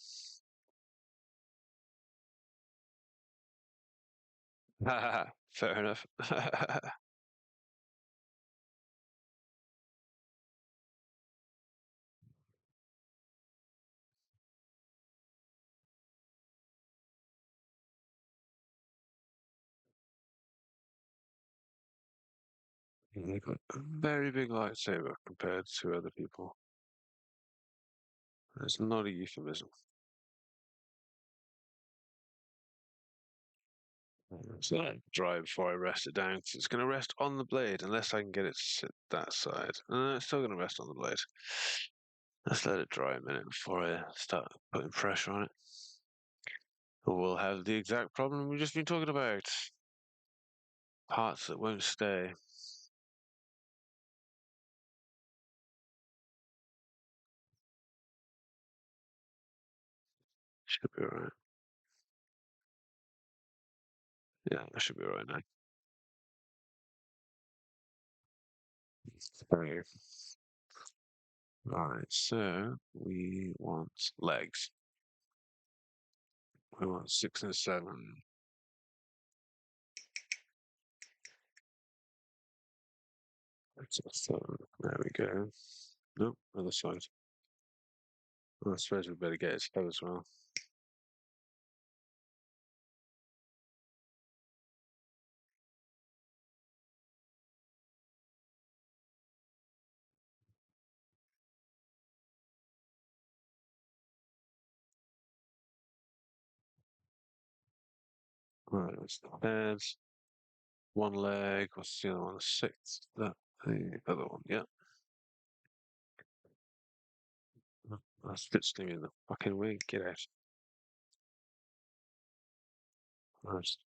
Fair enough. They've got a very big lightsaber compared to other people. It's not a euphemism. So I dry before I rest it down 'cause it's going to rest on the blade unless I can get it to sit that side. It's still going to rest on the blade. Let's let it dry a minute before I start putting pressure on it. Or we'll have the exact problem we've just been talking about. Parts that won't stay. Should be alright. Yeah, that should be alright now. Okay. Right, so we want legs. We want 6 and 7. So there we go. Nope, other side. Well, I suppose we better get its head as well. Right, that's the head. One leg. What's the other one? Six. That the other one. Yeah. That's fits me in the fucking way. Get out. Nice.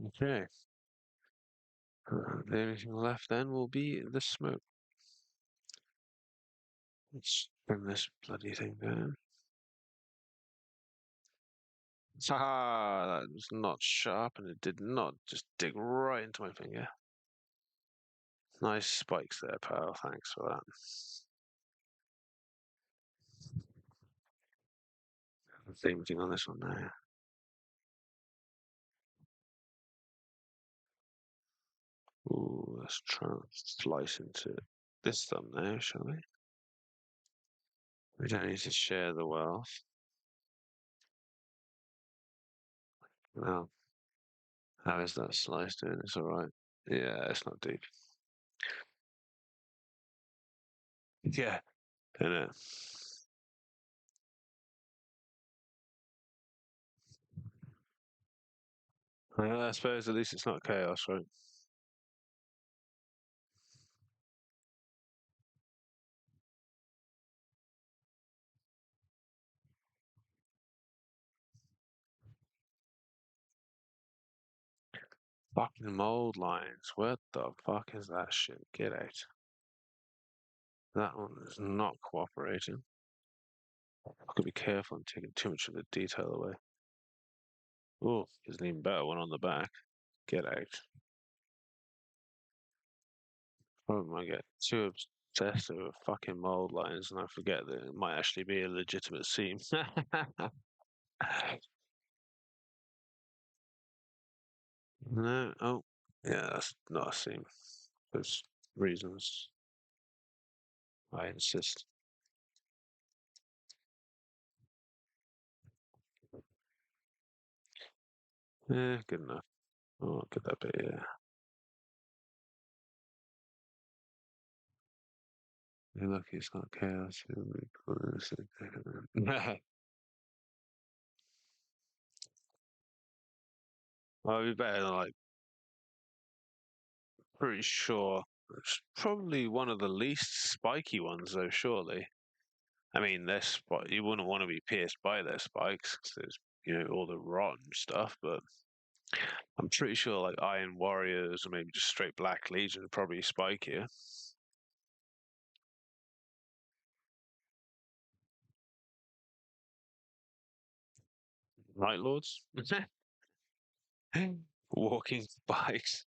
Okay. The only thing left then will be the smoke. Let's bring this bloody thing down. Haha, that was not sharp and it did not just dig right into my finger. Nice spikes there, pal. Thanks for that. Same thing on this one now. Ooh, let's try and slice into this thumb now, shall we? We don't need to share the wealth. Well, how is that sliced in? It's alright. Yeah, it's not deep. Yeah, I know. I suppose at least it's not chaos, right? Fucking mold lines. What the fuck is that shit? Get out. That one is not cooperating. I've got to be careful and taking too much of the detail away. Oh, there's an even better one on the back. Get out. Problem I get too obsessed with fucking mold lines and I forget that it might actually be a legitimate seam. No, oh, yeah, that's not a seam. There's reasons I insist. Yeah, good enough. Oh, get that bit, yeah. You're lucky it's not chaos. It'll be cool. Well, it'd be better than like, pretty sure. It's probably one of the least spiky ones, though, surely. I mean, you wouldn't want to be pierced by their spikes because there's, all the rotten stuff, but I'm pretty sure like Iron Warriors or maybe just straight Black Legion are probably spikier. Night Lords? Walking spikes.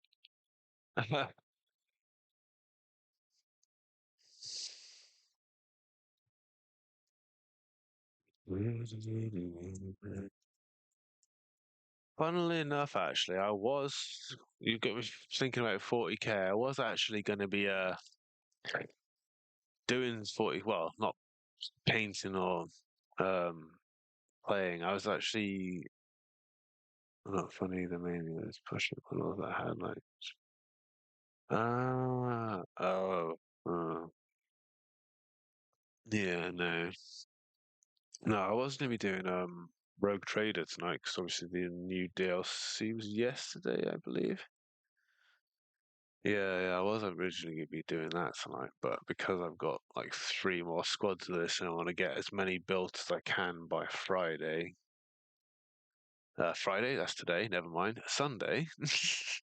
Funnily enough, actually, you got me thinking about 40K. I was actually going to be doing 40, well, not painting or um playing. I was actually not funny. The main is pushing on all that had like oh yeah, no, I was going to be doing Rogue Trader tonight because obviously the new DLC was yesterday, I believe. Yeah, I was originally going to be doing that tonight, but because I've got like three more squads of this and I want to get as many built as I can by Friday. Friday, that's today, never mind. Sunday, because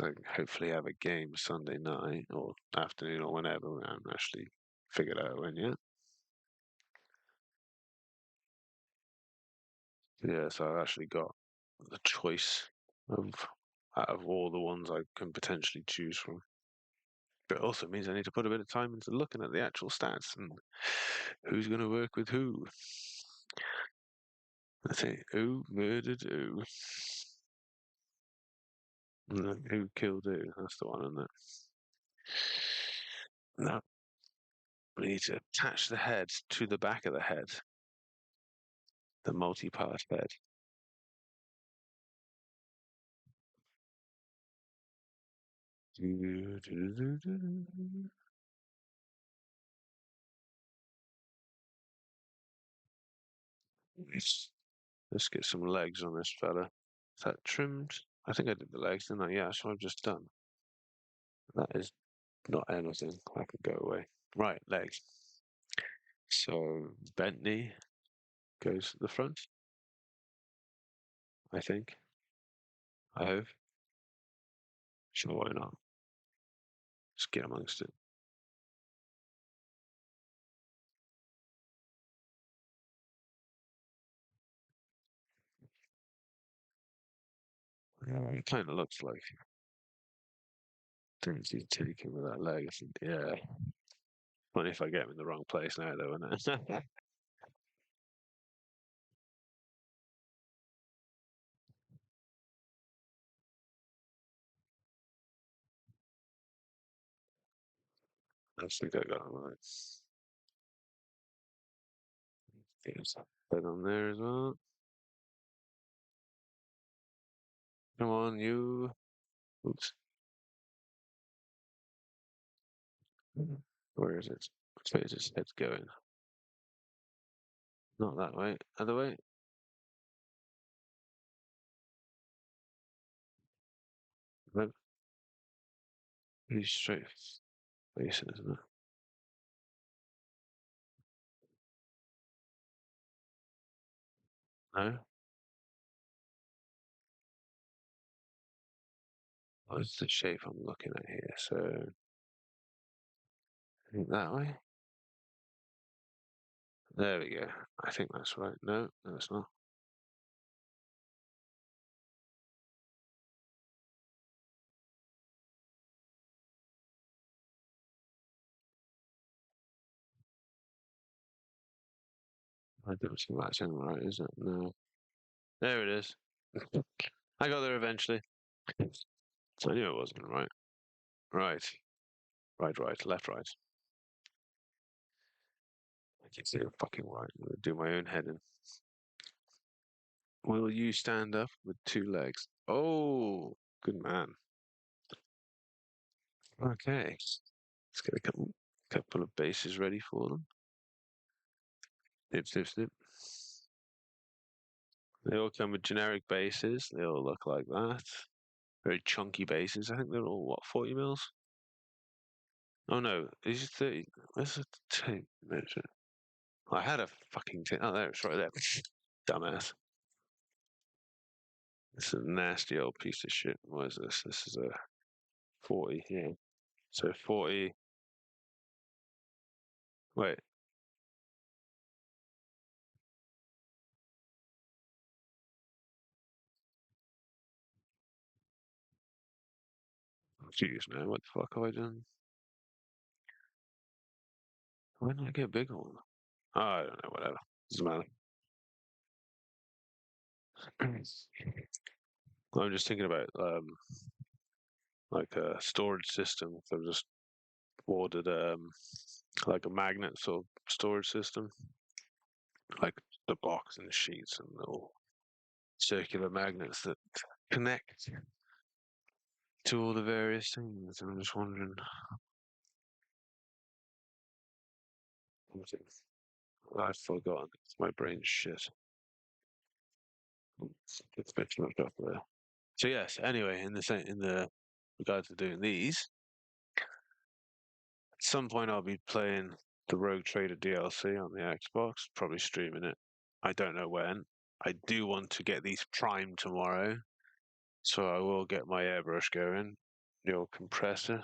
I hopefully have a game Sunday night or afternoon or whenever. I haven't actually figured out when yet. Yeah, so I've actually got the choice of out of all the ones I can potentially choose from. But it also means I need to put a bit of time into looking at the actual stats and who's going to work with who. I think who murdered who, who killed who. That's the one, isn't it? No, we need to attach the head to the back of the head, the multi-part head. Let's get some legs on this fella. Is that trimmed? I think I did the legs, didn't I? Yeah, that's what I've just done. That is not anything. I can go away. Right, legs. So Bentley goes to the front, I think. I hope. Sure, why not? Let's get amongst it. Yeah, it kind of looks like things he's taking with that leg. I think, yeah. Funny if I get him in the wrong place now, though, isn't it? I think I got him right. There's that on there as well. Come on, you. Oops. Where is it? Which way is his head going? Not that way. Other way. No, he's straight facing, isn't it? No. What's the shape I'm looking at here? So, I think that way. There we go. I think that's right. No, no, it's not. I don't think that's in right, is it? No. There it is. I got there eventually. I knew it wasn't right. Right. Right. Left, right. I can say fucking right. I'm gonna do my own heading. Will you stand up with two legs? Oh, good man. Okay. Let's get a couple of bases ready for them. Snip. They all come with generic bases. They all look like that. Very chunky bases. I think they're all, what, 40 mils? Oh no, these are 30. Where's the tape measure? I had a fucking tape. Oh, there, it's right there. Dumbass. This is a nasty old piece of shit. What is this? This is a 40 here. So 40. Wait, I'm confused now. What the fuck have I done? When did I get a bigger one? Oh, I don't know, whatever. Doesn't matter. I'm just thinking about like a storage system. So I've just ordered like a magnet sort of storage system, like the box and the sheets and little circular magnets that connect to all the various things. And I'm just wondering, I've forgotten. My brain's shit. It's a bit too much up there. So yes. Anyway, in the regards to doing these, at some point I'll be playing the Rogue Trader DLC on the Xbox, probably streaming it. I don't know when. I do want to get these primed tomorrow, so I will get my airbrush going, your compressor,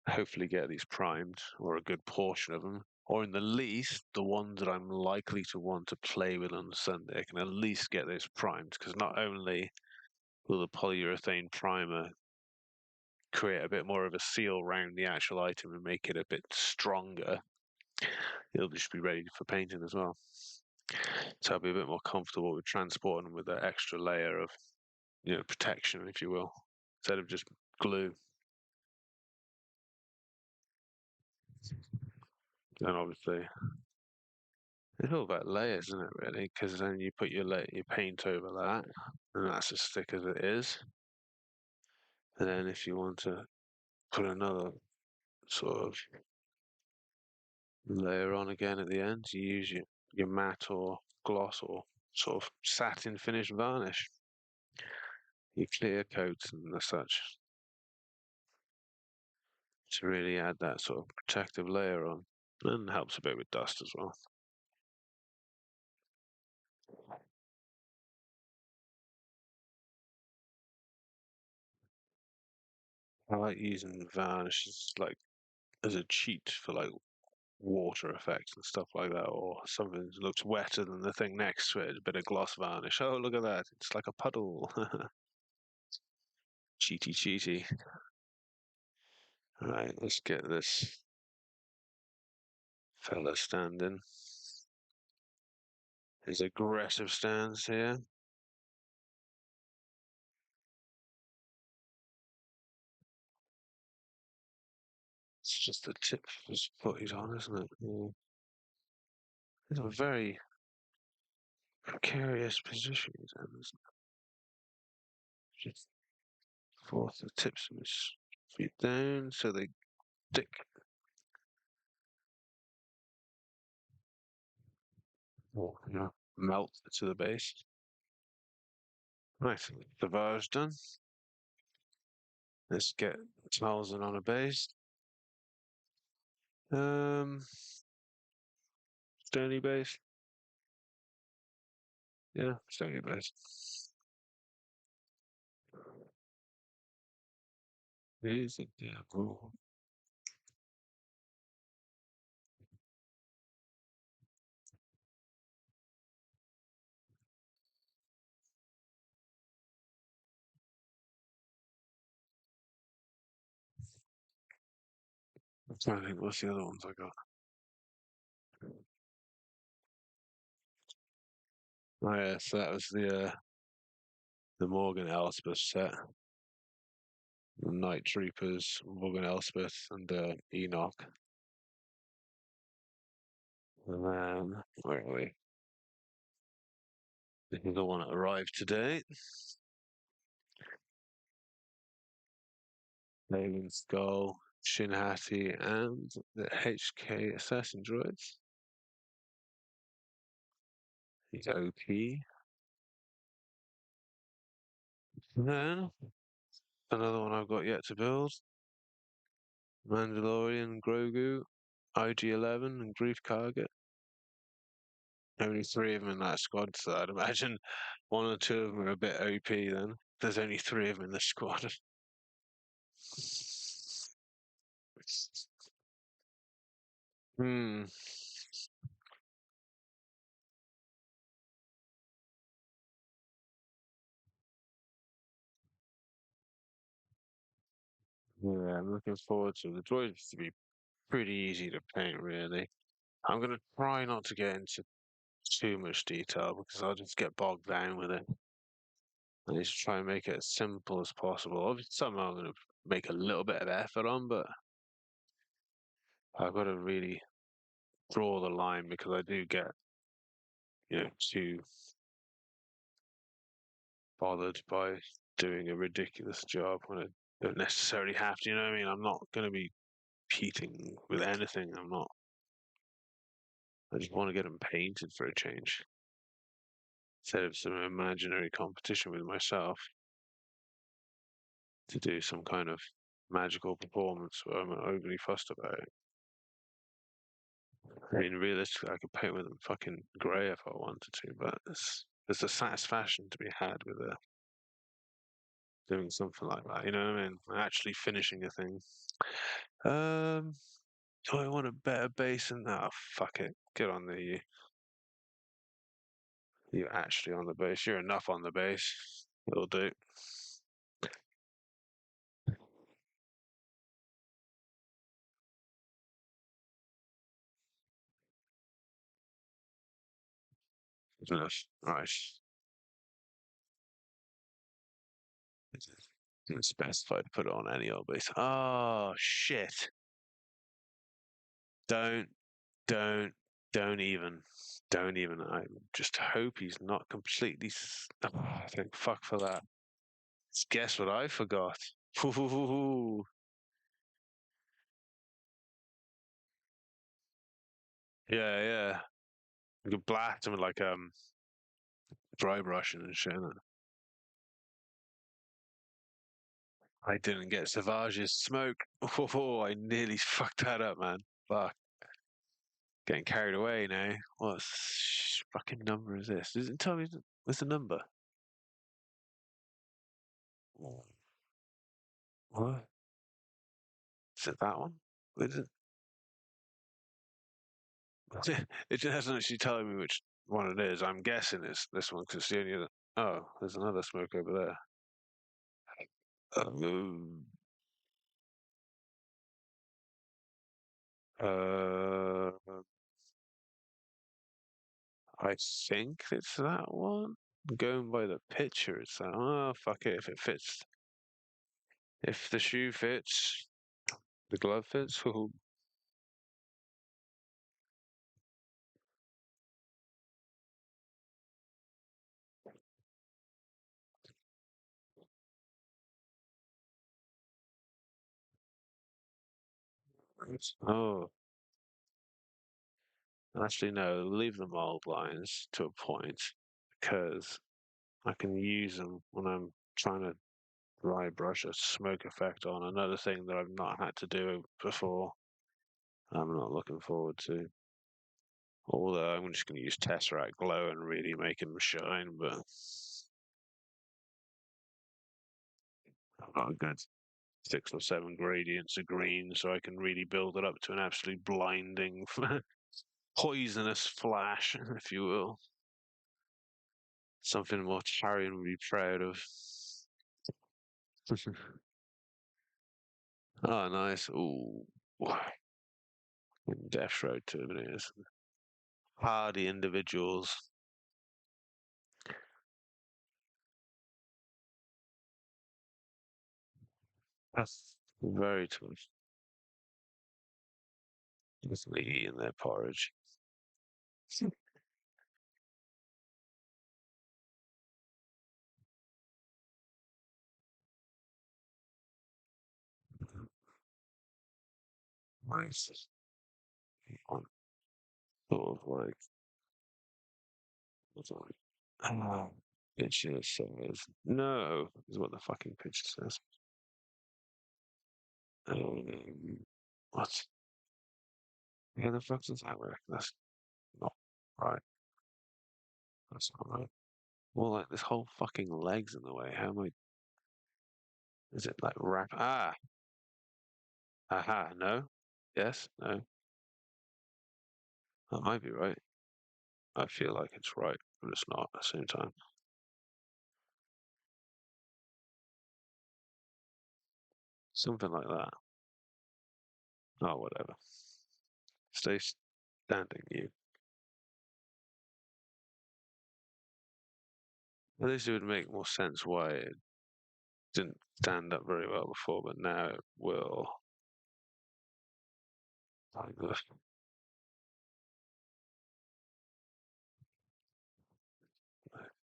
hopefully get these primed, or a good portion of them, or in the least, the ones that I'm likely to want to play with on Sunday. I can at least get those primed, because not only will the polyurethane primer create a bit more of a seal around the actual item and make it a bit stronger, it'll just be ready for painting as well. So I'll be a bit more comfortable with transporting them with that extra layer of, protection, if you will, instead of just glue. And obviously, it's all about layers, isn't it, really? Because then you put your paint over that, and that's as thick as it is. And then if you want to put another sort of layer on again at the end, you use your matte or gloss or sort of satin finish varnish, your clear coats and the such, to really add that sort of protective layer on. And helps a bit with dust as well. I like using varnishes like as a cheat for like water effects and stuff like that, or something that looks wetter than the thing next to it. A bit of gloss varnish. Oh, look at that! It's like a puddle. Cheaty, cheaty. Right, let's get this fella standing. His aggressive stance here. It's just the tip of his foot he's on, isn't it? Yeah. It's a very precarious position he's in, isn't it? Just force the tips of his feet down so they stick. Or, melt to the base. Right, the bar's done. Let's get Townsend on a base. Um, Stony base. Yeah, Stony base. He's a devil. I'm trying to think what's the other ones I got. Oh yeah, so that was the Morgan Elspeth set. The Night Troopers, Morgan Elspeth, and Enoch. And then where are we? This is the one that arrived today. Alien Skull, Shinhati, and the HK Assassin droids. He's OP. And then another one I've got yet to build. Mandalorian, Grogu, IG-11, and Grief Karga. Only three of them in that squad, so I'd imagine one or two of them are a bit OP then. There's only three of them in the squad. Hmm. Yeah, I'm looking forward to the droids to be pretty easy to paint, really. I'm gonna try not to get into too much detail because I'll just get bogged down with it. I need to try and make it as simple as possible. Obviously, something I'm going to make a little bit of effort on, but I've got to really draw the line because I do get, too bothered by doing a ridiculous job when I don't necessarily have to. You know what I mean? I'm not going to be competing with anything. I'm not. I just want to get them painted for a change instead of some imaginary competition with myself to do some kind of magical performance where I'm overly fussed about it. I mean, realistically, I could paint with them fucking grey if I wanted to, but there's a satisfaction to be had with doing something like that. You know what I mean? Actually finishing a thing. Um, do I want a better base than that? Oh, fuck it. Get on there, you. You're actually on the base. You're enough on the base. It'll do. Enough. Right. Didn't specify to put it on any old base. Oh shit! Don't, don't, don't even, don't even. I just hope he's not completely. Thank fuck for that. Guess what I forgot? Yeah, yeah. You could blast him with like dry brushing and shit. I didn't get Savage's smoke. Oh, I nearly fucked that up, man. Fuck. Getting carried away now. What fucking number is this? Does it tell me what's the number? What? Is it that one? Is it? It just hasn't actually telling me which one it is. I'm guessing it's this one because it's the only other. Oh, there's another smoke over there. Uh, I think it's that one. Going by the picture, it's that. Oh, fuck it. If it fits, if the shoe fits, the glove fits. Oh, actually, no. Leave the mold lines to a point because I can use them when I'm trying to dry brush a smoke effect on. Another thing that I've not had to do before. I'm not looking forward to. Although I'm just going to use Tesseract Glow and really make them shine, but I've got a good 6 or 7 gradients of green, so I can really build it up to an absolutely blinding, poisonous flash, if you will. Something more Tarion would be proud of. Oh, nice. Ooh. Death Road Terminators. Hardy individuals. That's very tough. Definitely eating their porridge. Nice. On sort of like, what's it like? Picture says, no, is what the fucking picture says. What? Yeah, the fuck does that work? That's not right. That's not right. Well, like this whole fucking leg's in the way. How am I? Is it like wrap? Ah, aha, no, yes, no. That might be right. I feel like it's right, but it's not at the same time. Something like that. Oh, whatever. Stay standing, you. At least it would make more sense why it didn't stand up very well before, but now it will. Like this.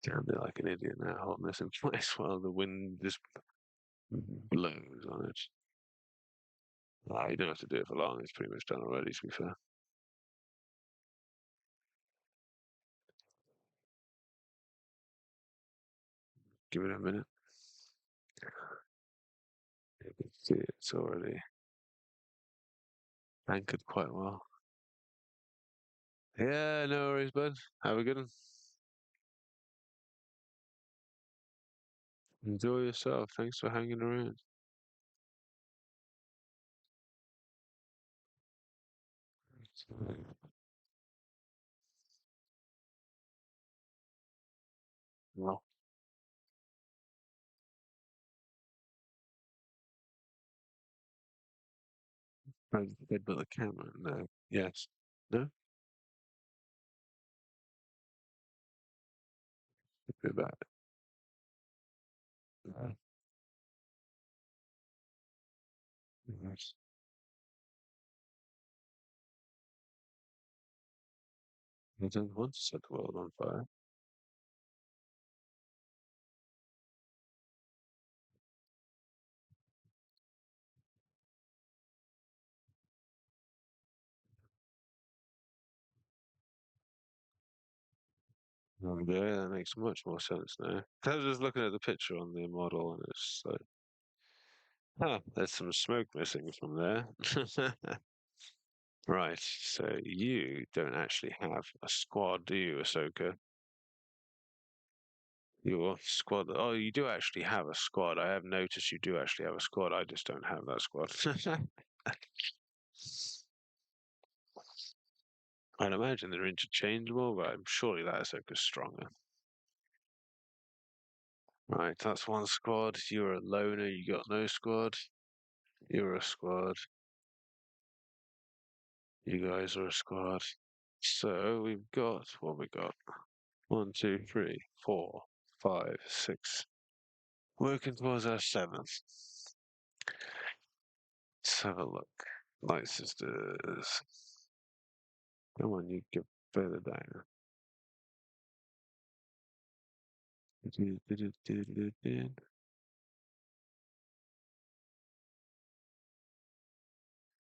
Sounded like an idiot now, holding this in place while the wind just blows on it. Ah, you don't have to do it for long. It's pretty much done already, to be fair. Give it a minute. You can see it's already anchored quite well. Yeah, no worries, bud. Have a good one. Enjoy yourself. Thanks for hanging around. Well, they built a camera. No. Yes. No? Bit about it. Yes. I don't want to set the world on fire. Yeah, that makes much more sense now. I was just looking at the picture on the model and it's like, huh, there's some smoke missing from there. Right, so you don't actually have a squad, do you, Ahsoka? Your squad. Oh, you do actually have a squad. I have noticed you do actually have a squad. I just don't have that squad. I'd imagine they're interchangeable, but I'm surely that Ahsoka's stronger. Right, that's one squad. You're a loner. You got no squad. You're a squad. You guys are a squad. So we've got what we got. One, two, three, four, five, six. Working towards our seventh. Let's have a look. Light sisters. Come on, you get further down.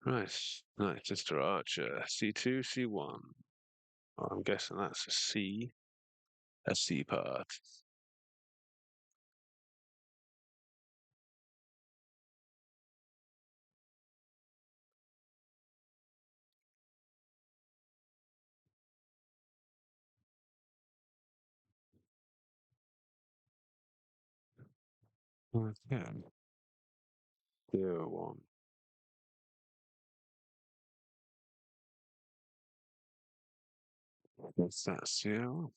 Nice, nice, Sister Archer. C2, C1. Oh, I'm guessing that's a C part. Okay. Zero one. What's that, zero?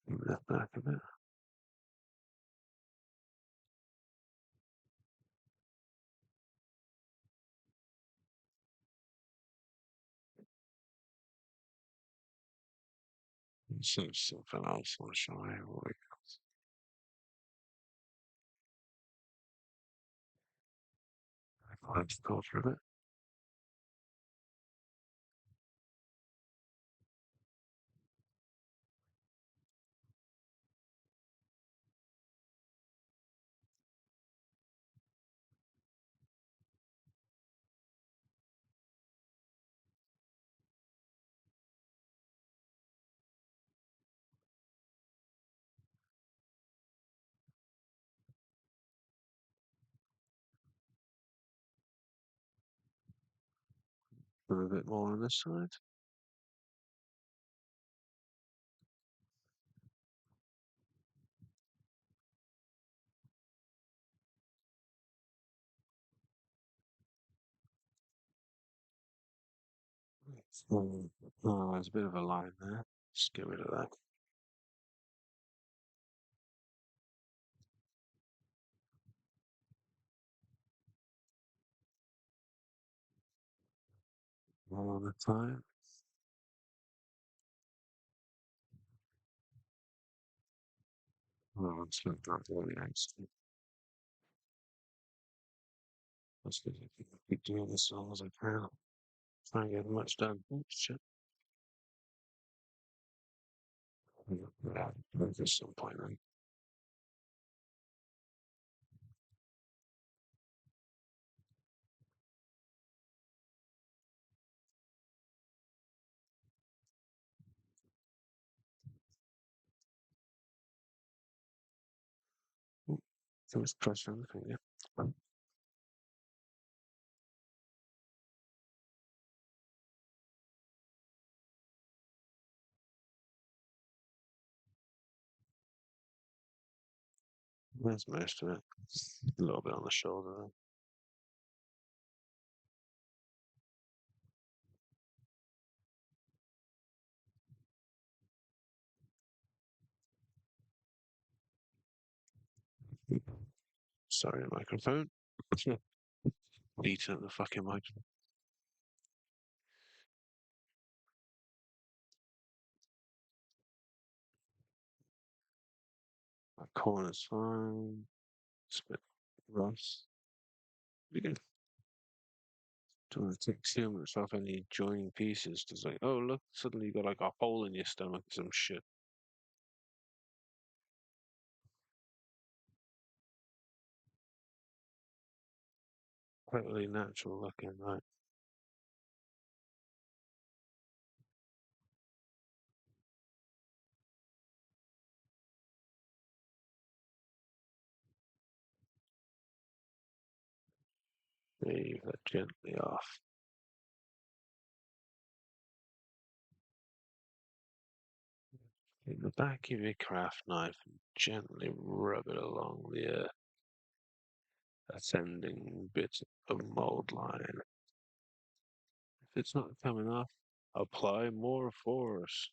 Move that back a bit. So something else I'll show you. Let's go through it. A bit more on this side. Oh, there's a bit of a line there. Just get rid of that. All the time. Oh, it's not that really nice. That's good. I keep doing this as long as I can. Try and get as much done. Oh, shit. Yeah, there's some point then. Oh, there was pressure on the finger. There's most of it. A little bit on the shoulder. Sorry, microphone. Beating at the fucking mic. My corner's fine. It's a bit rough. We can do want to take 2 minutes off any joining pieces. Just like, oh look, suddenly you got like a hole in your stomach or some shit. Totally natural looking, right? Shave that gently off. In the back of your craft knife and gently rub it along the ascending bit of mold line. If it's not coming off, apply more force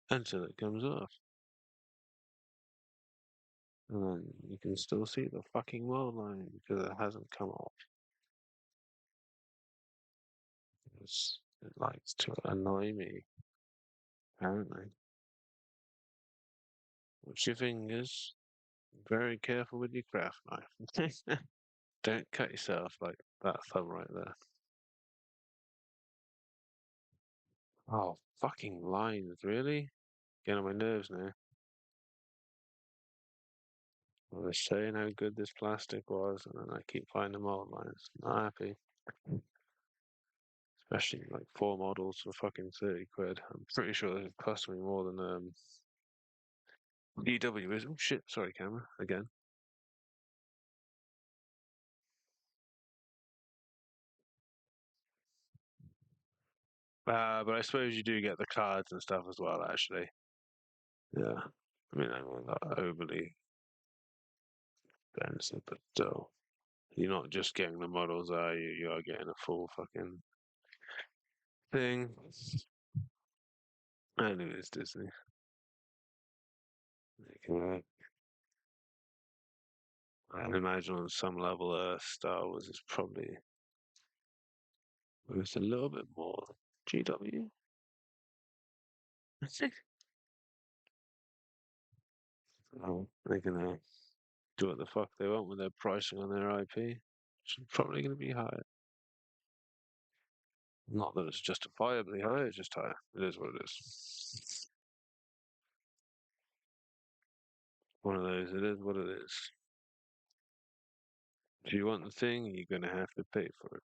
until it comes off. And then you can still see the fucking mold line because it hasn't come off. It likes to annoy me, apparently. Watch your fingers. Very careful with your craft knife. Don't cut yourself like that thumb right there. Oh, fucking lines, really? Getting on my nerves now. I was saying how good this plastic was, and then I keep finding mold lines. Not happy. Especially like 4 models for fucking 30 quid. I'm pretty sure it cost me more than EW is. Oh shit, sorry camera, again. But I suppose you do get the cards and stuff as well, actually. Yeah. I mean, I'm not overly expensive, but still. You're not just getting the models, are you? You are getting a full fucking thing. And it is Disney. They can, I can imagine on some level, Star Wars is probably worth a little bit more. GW? I think. Oh, they can do what the fuck they want with their pricing on their IP. It's probably going to be higher. Not that it's justifiably higher, it's just higher. It is what it is. One of those, it is what it is. If you want the thing, you're going to have to pay for it.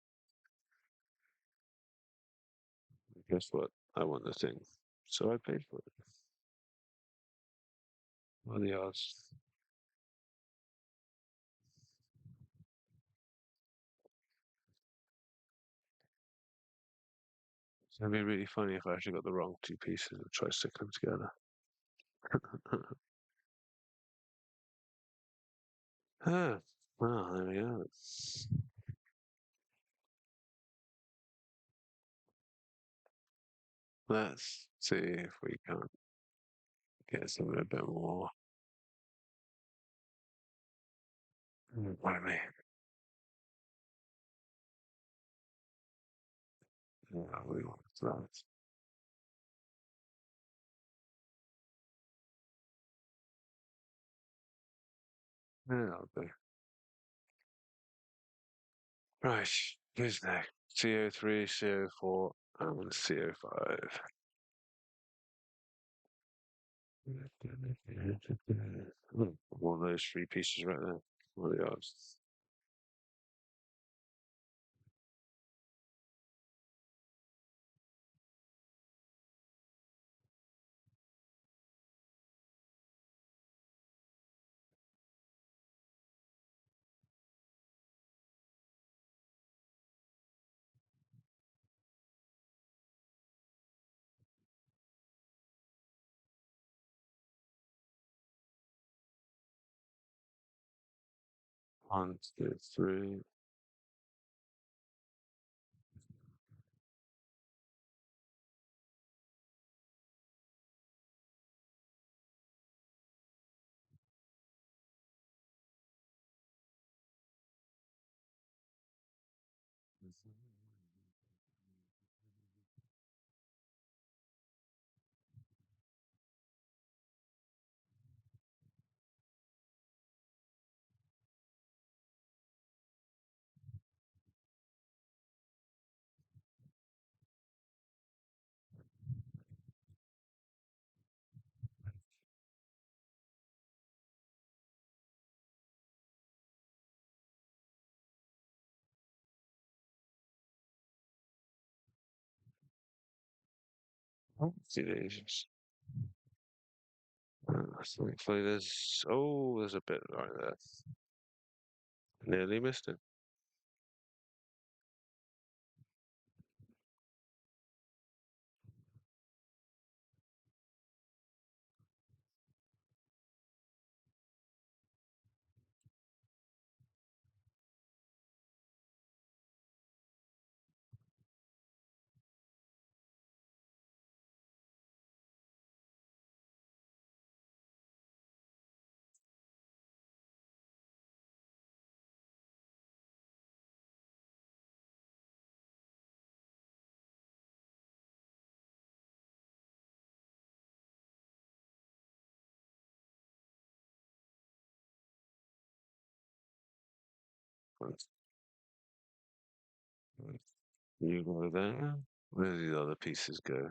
Guess what? I want the thing. So I paid for it. What are the odds? It's going to be really funny if I actually got the wrong 2 pieces and try sticking them together. Huh. Well, there we go. Let's see if we can get something a bit more. Wait me. Yeah, we want that. Yeah, okay. Right, who's next? CO3, CO4, and CO5. One of those three pieces right there. What are the odds? One, two, three. Oh, see these. So hopefully there's a bit right there. Nearly missed it. You go there. Where do the other pieces go?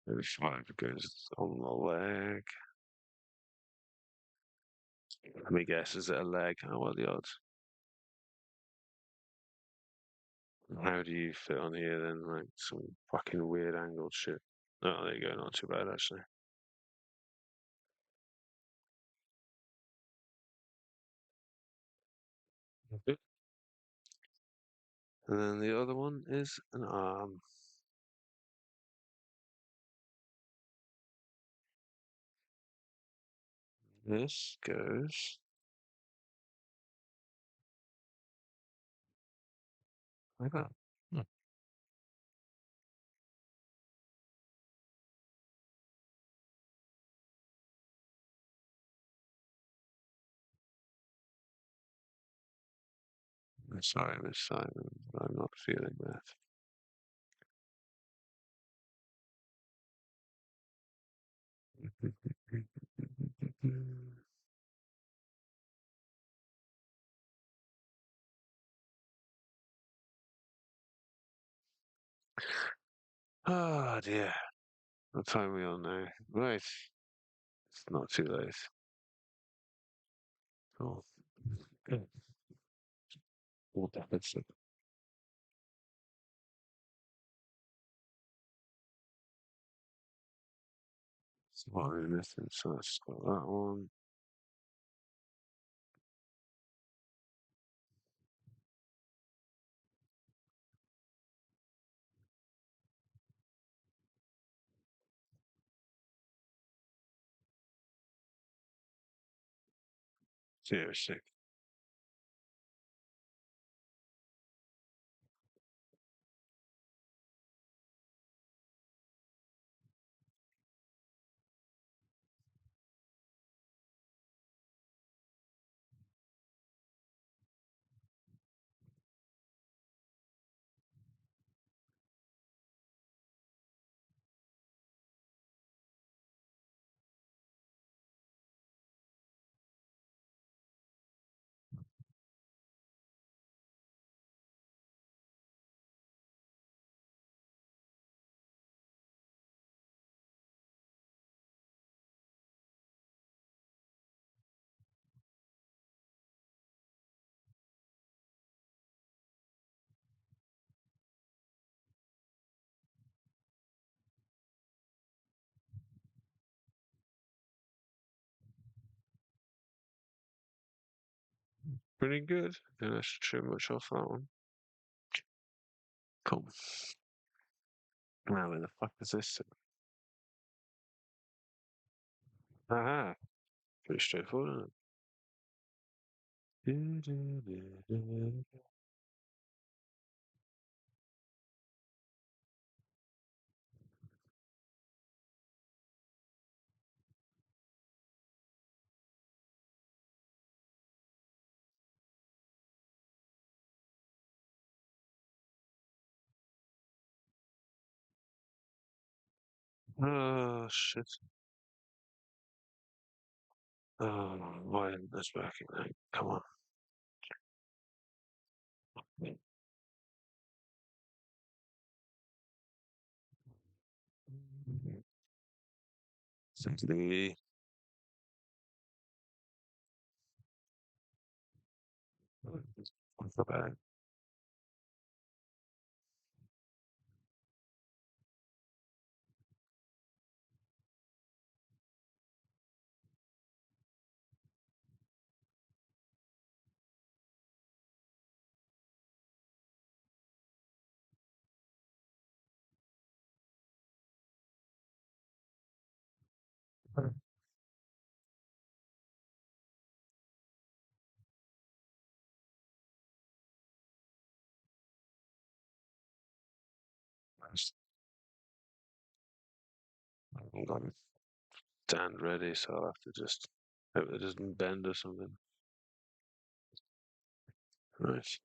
Maybe five goes on the leg. Let me guess, is it a leg? Oh, what are the odds? How do you fit on here then? Like some fucking weird angled shit. Oh, there you go. Not too bad actually. Okay. And then the other one is an arm. This goes like that. Hmm. Sorry, Miss Simon, I'm not feeling that. Oh dear. What time are we on now? Right. It's not too late. Oh, good. What deficit? So what are we missing? So let's got that one. Seriously. Pretty good. Don't have to trim much off that one. Cool. Now where the fuck is this? Aha. Pretty straightforward, isn't it? Oh shit. Oh, why isn't this working now? Come on. Simply. What's the bad? I've got it stand ready, so I'll have to just hope it doesn't bend or something. Right.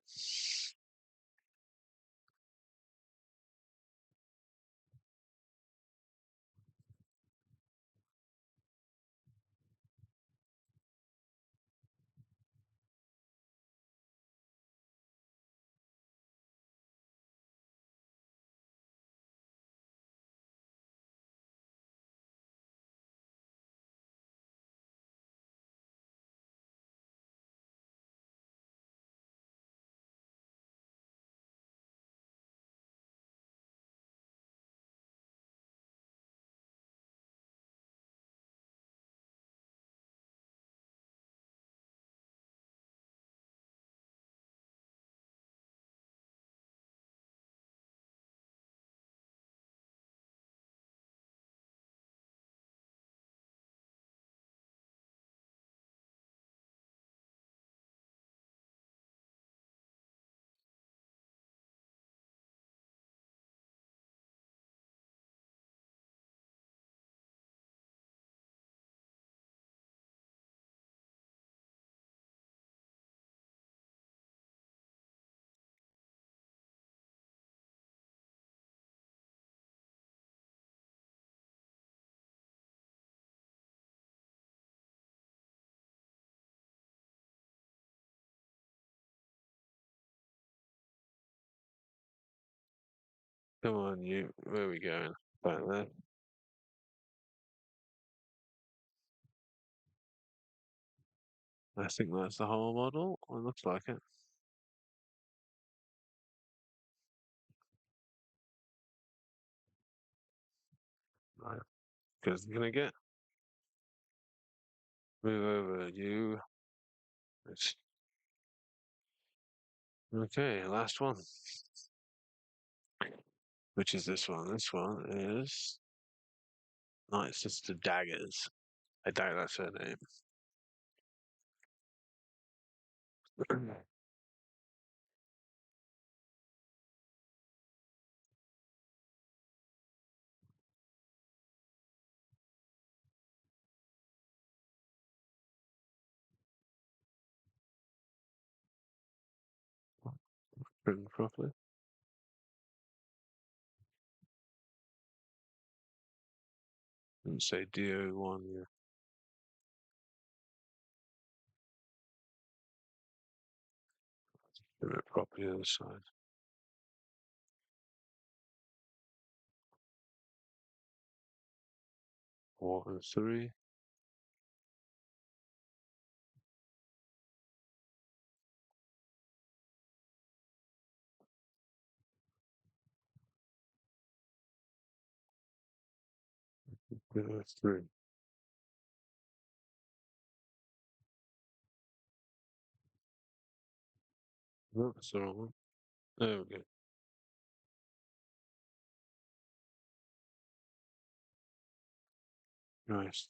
Come on, you. Where are we going? Back there. I think that's the whole model. It looks like it. Right. Because you're gonna get move over you. It's, okay, last one. Which is this one? This one is Night Sister Daggers. I doubt that's her name. Written properly. Didn't say DO1. Yeah. Do it properly other side. Four and three. Three. Oh, that's the wrong one. There we go. Nice.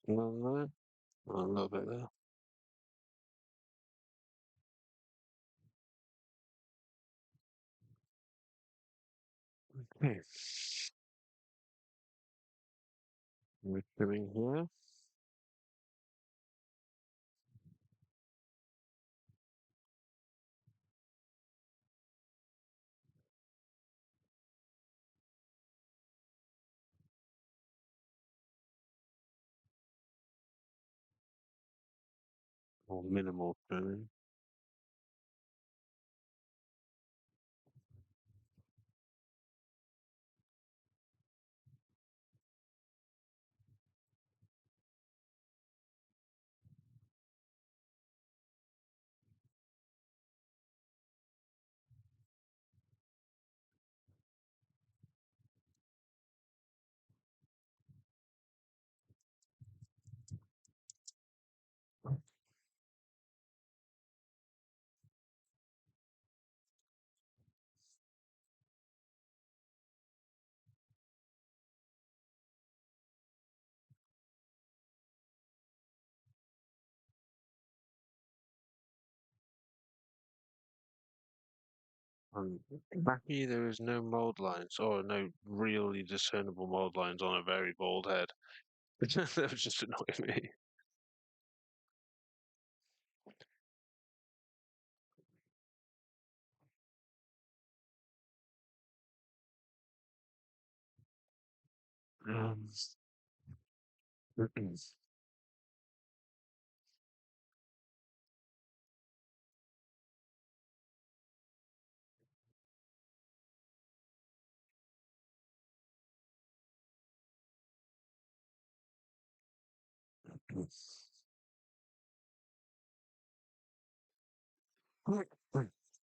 A little bit there. A little bit there. Okay. We're doing here. Or minimal trimming. Um, Lucky there is no mold lines, or no really discernible mold lines on a very bald head. That was just annoying me. Um,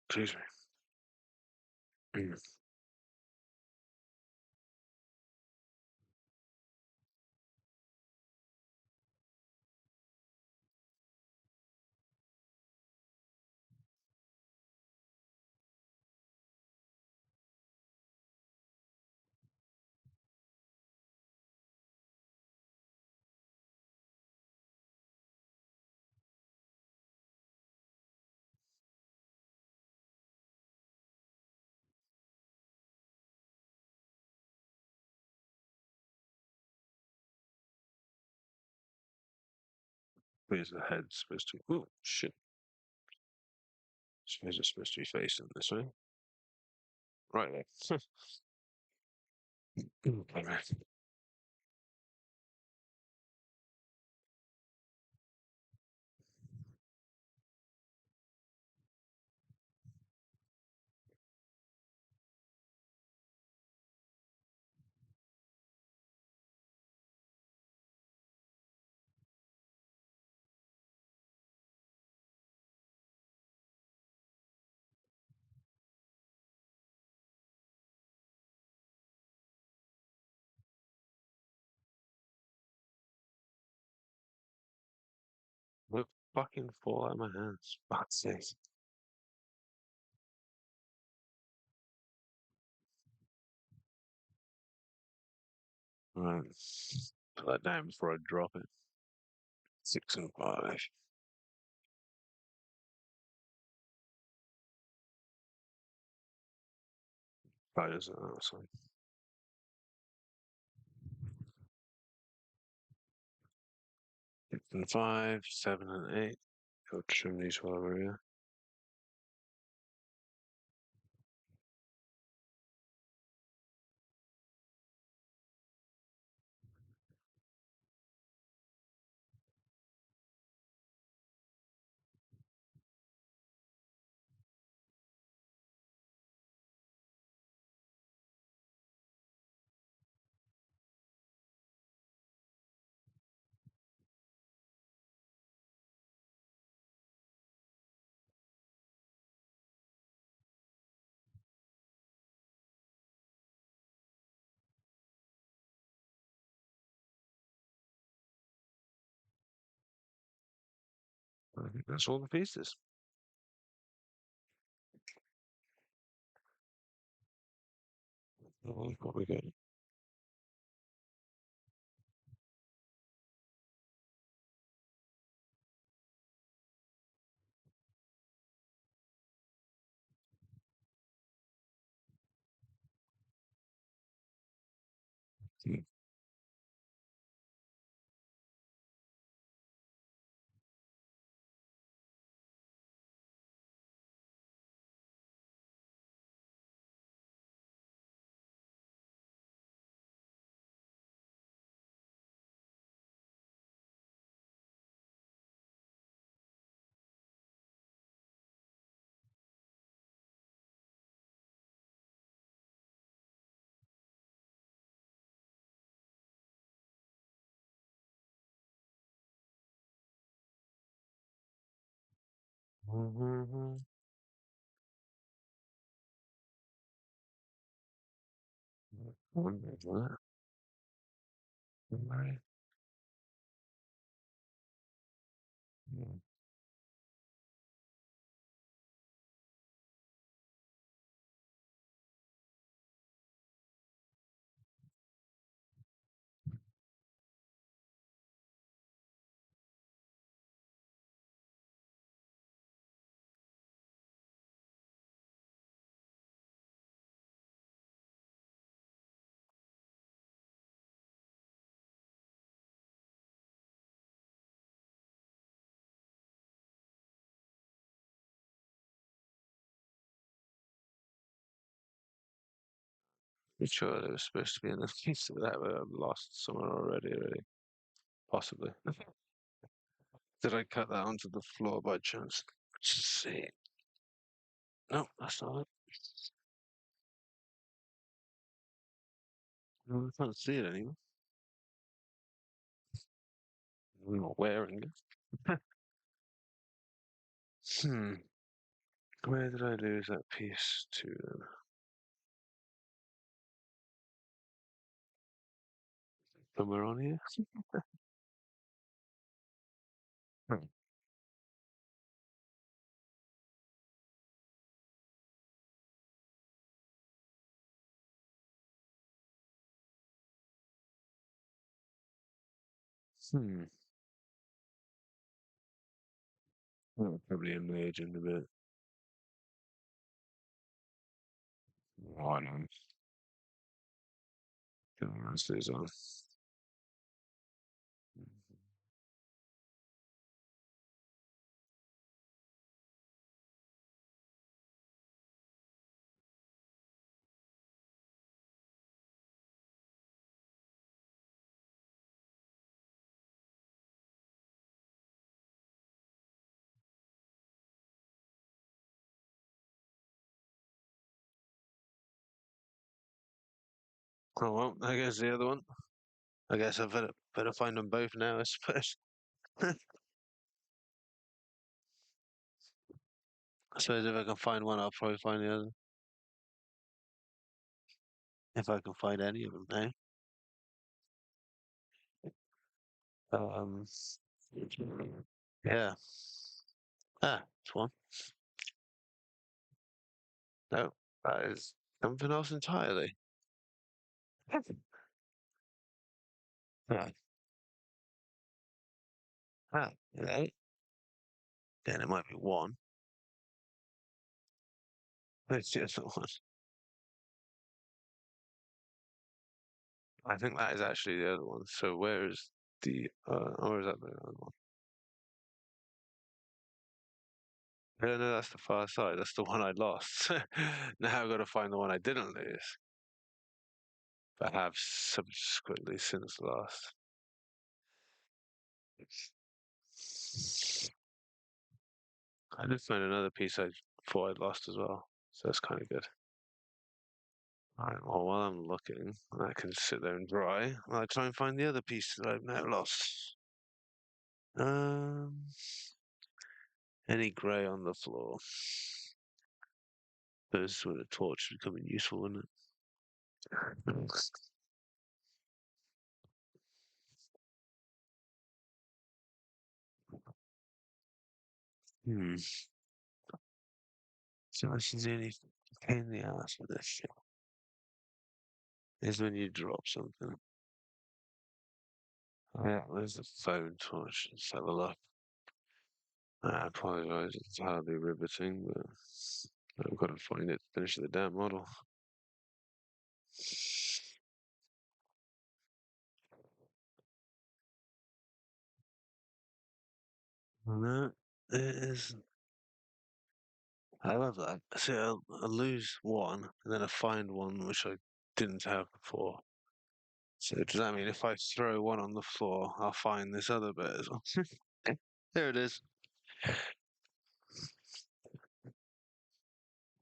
Excuse me. Where's the head supposed to? Oh shit! Suppose it's supposed to be facing this way. Right there. Alright. Look, fucking fall out of my hands. Fuck's sake. Right. Put that down before I drop it. 6 and 5. Fighters are outside. 6 and 5, 7 and 8. Go trim these while we're here. I think that's all the pieces. What we got? Mm-hmm. Right. Pretty sure there was supposed to be another piece of that, but I've lost somewhere already, really. Possibly. Did I cut that onto the floor by chance? Let's see. No, that's not it. No, I can't see it anymore. I'm not wearing it. Hmm. Where did I lose that piece to then? Somewhere on here? Hmm. Hmm. Oh, probably in the agent a bit. Oh, I know. Get the rest of these on. Oh well, I guess the other one. I guess I better find them both now, I suppose. I suppose if I can find one, I'll probably find the other. If I can find any of them now. Um, yeah. Ah, it's one. No, that is something else entirely. Yeah. Ah, yeah. Then it might be one. It's just one. I think that is actually the other one. So where is or is that the other one? No, no, that's the far side. That's the one I lost. Now I've got to find the one I didn't lose, but have subsequently since lost. I did find another piece I thought I'd lost as well, so that's kind of good. All right, well, while I'm looking, I can sit there and dry. I'll try and find the other piece that I've now lost. Um, any grey on the floor. This with a torch becoming useful, wouldn't it? Hmm. So this is really pain in the ass with this shit. Is when you drop something. Oh, yeah, there's the phone torch. Let's have a look. I apologise, it's hardly riveting, but I've got to find it to finish the damn model. No, it is. I love that. See, I'll lose one, and then I find one which I didn't have before. So does that mean if I throw one on the floor, I'll find this other bit as well? There it is.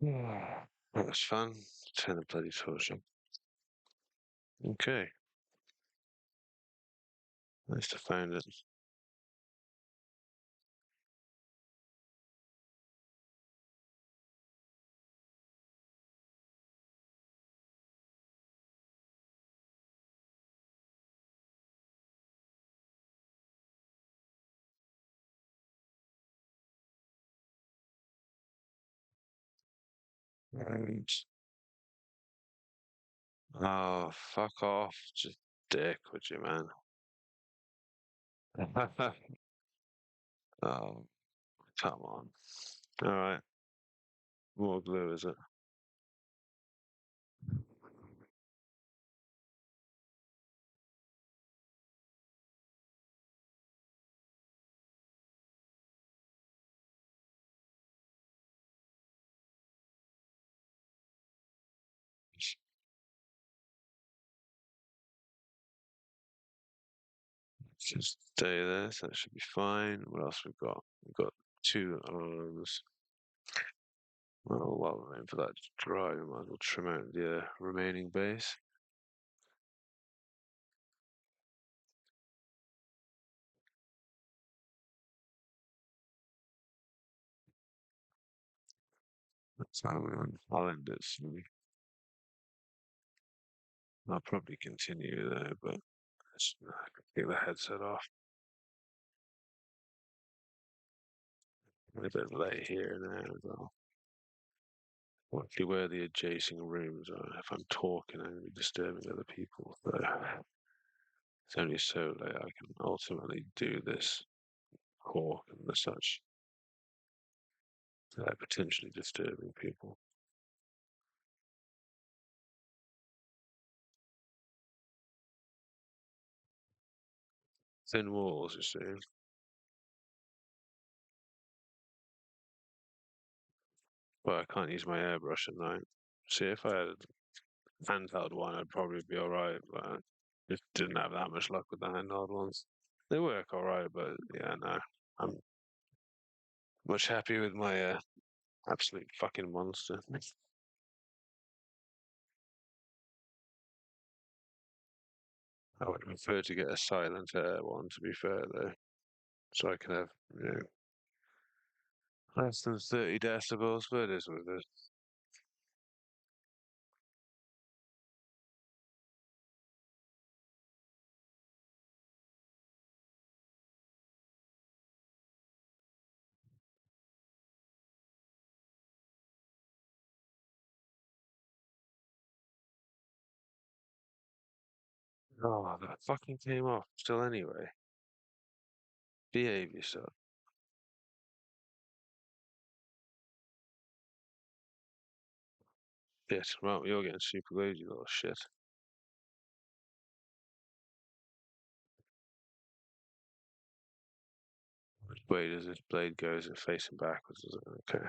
Yeah. That was fun. Turn the bloody torch on. Okay, nice to find it. Right. Oh, fuck off. Just dick, would you, man? Oh, come on. All right. More glue, is it? Just stay there, so that should be fine. What else we've got? We've got two arms. Well, while we're waiting for that to dry, we might as well trim out the remaining base. That's how I'll end it soon. I'll probably continue there, but let's get the headset off. I'm a bit late here now as well. Luckily, where the adjacent rooms are, if I'm talking, I'm going to be disturbing other people. So it's only so late I can ultimately do this talk and the such, potentially disturbing people. Thin walls, you see. But I can't use my airbrush at night. See, if I had a handheld one, I'd probably be alright, but I just didn't have that much luck with the handheld ones. They work alright, but yeah, no. I'm much happier with my absolute fucking monster. I would prefer to get a silent air one, to be fair, though, so I can have, you know, less than 30 decibels, but it is what it is. Oh, that fucking came off still anyway. Behave yourself. Shit, well, you're getting super glued, you little shit. Which way does this blade go? Is it facing backwards? Is it? Okay.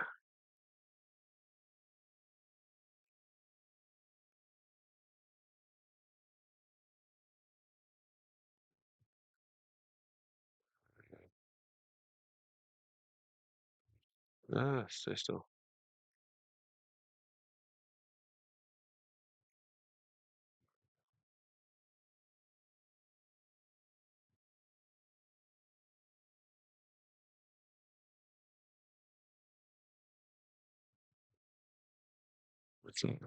Ah, stay still. What's that?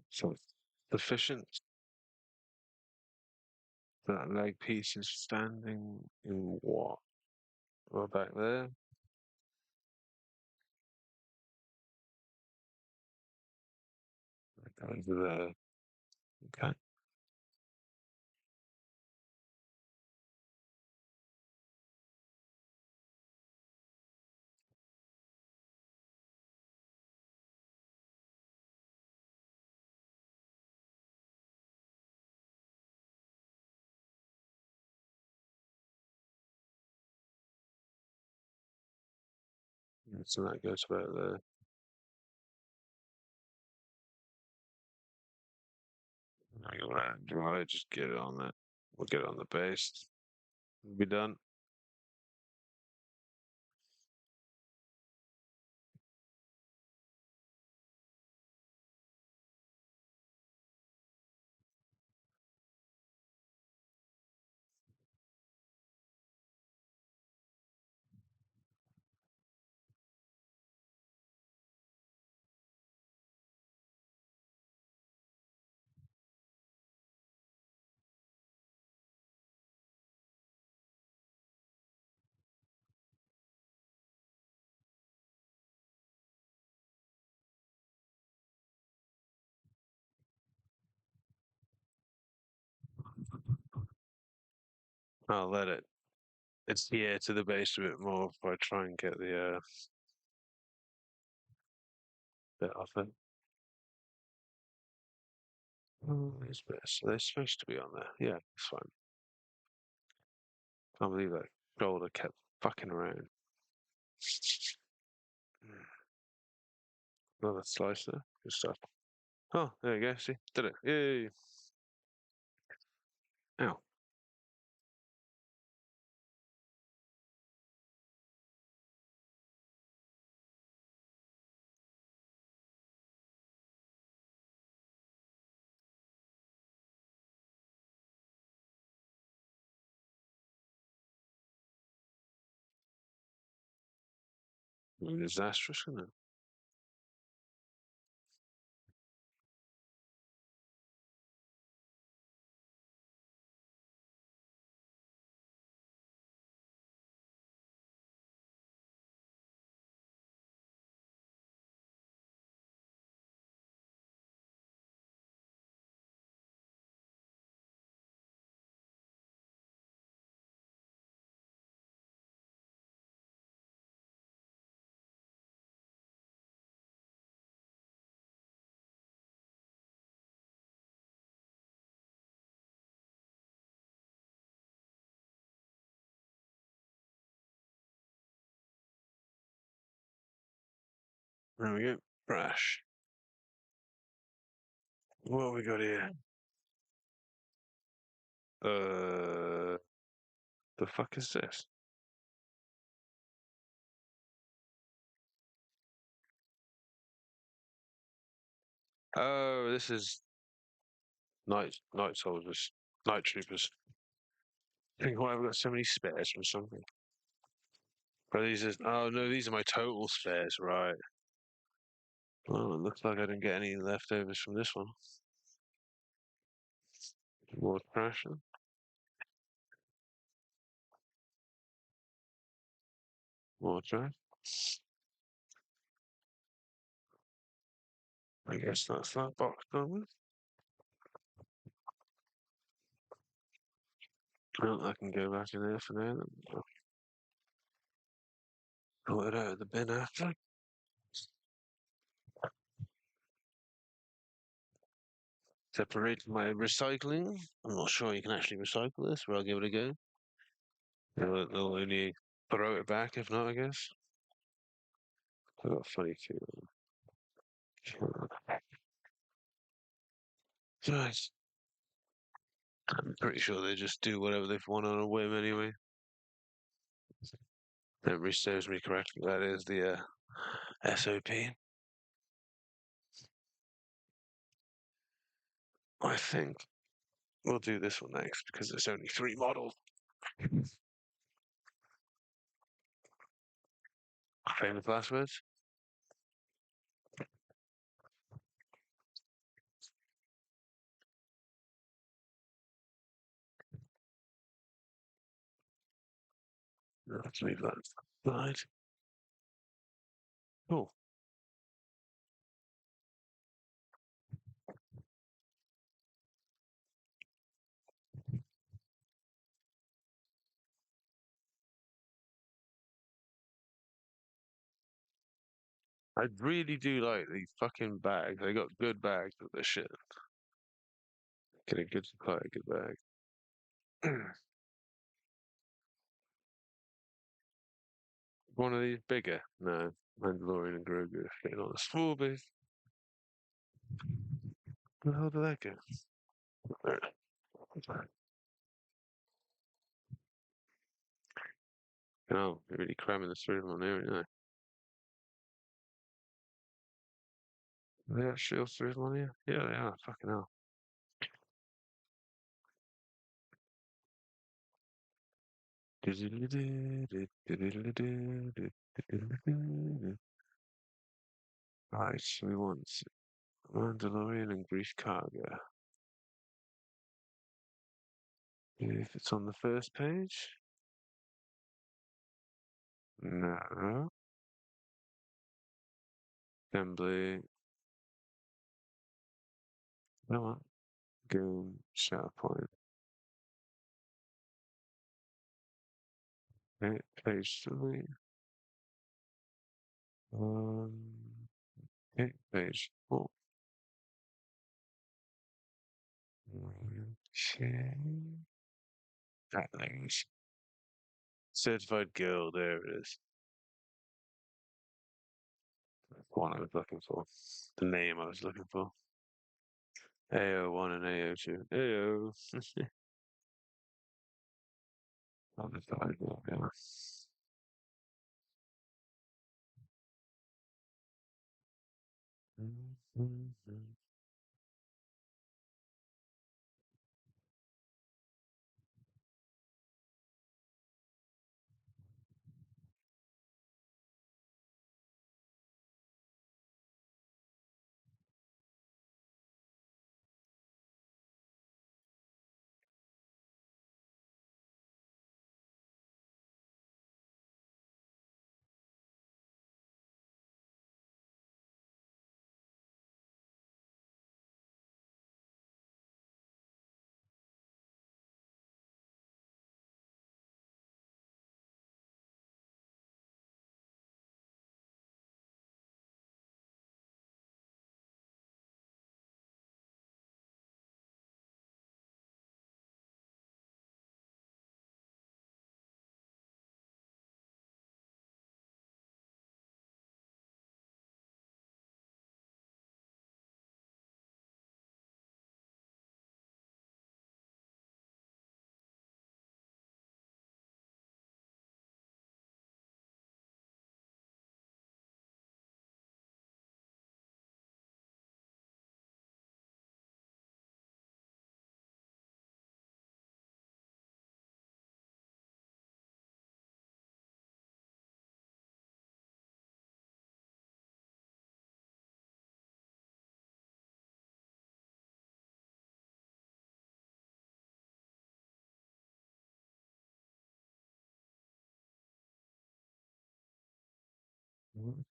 So sufficient that leg piece is standing in what? Well, back there. Over there. Okay. So that goes about there. Do I just get it on that? We'll get it on the base. We'll be done. I'll let it. It's here to the base a bit more if I try and get the bit off it. Oh, these bits. They're supposed to be on there. Yeah, it's fine. Can't believe that shoulder kept fucking around. Another slicer. Good stuff. Oh, there you go. See, did it. Yay. Ow. Disastrous, isn't it? There we go. Crash. What have we got here? Uh, the fuck is this? Oh, this is night soldiers, night troopers. I think why I've got so many spares from something. But these are oh no, these are my total spares, right? Well, it looks like I didn't get any leftovers from this one. More trash. More trash. I guess that's that box done. Well, I can go back in there for now. Then. Pull it out of the bin after. Separate my recycling. I'm not sure you can actually recycle this, but I'll give it a go. They'll only throw it back if not, I guess. I've got a funny feeling. Nice. I'm pretty sure they just do whatever they want on a whim anyway. Memory serves me correctly. That is the SOP. I think we'll do this one next because there's only three models. Famous last words? Let's leave that aside. Cool. I really do like these fucking bags. They got good bags with this shit. Get a good, quite a good bag. One of these bigger? No. Mandalorian and Grogu fitting on a small base. Where the hell did that go? There. Oh, you're really cramming the cereal on there, aren't they? Are they actually all cereal on here? Yeah, they are. Fucking hell. Right, so we want Mandalorian and Grease Cargo. If it's on the first page? No. Assembly. No one. Game. Shatterpoint. Okay, page 3. Um, okay, page 4. Okay. That thing's certified girl. There it is. That's the one I was looking for. The name I was looking for. AO1 and AO2. AO. Other side, yeah.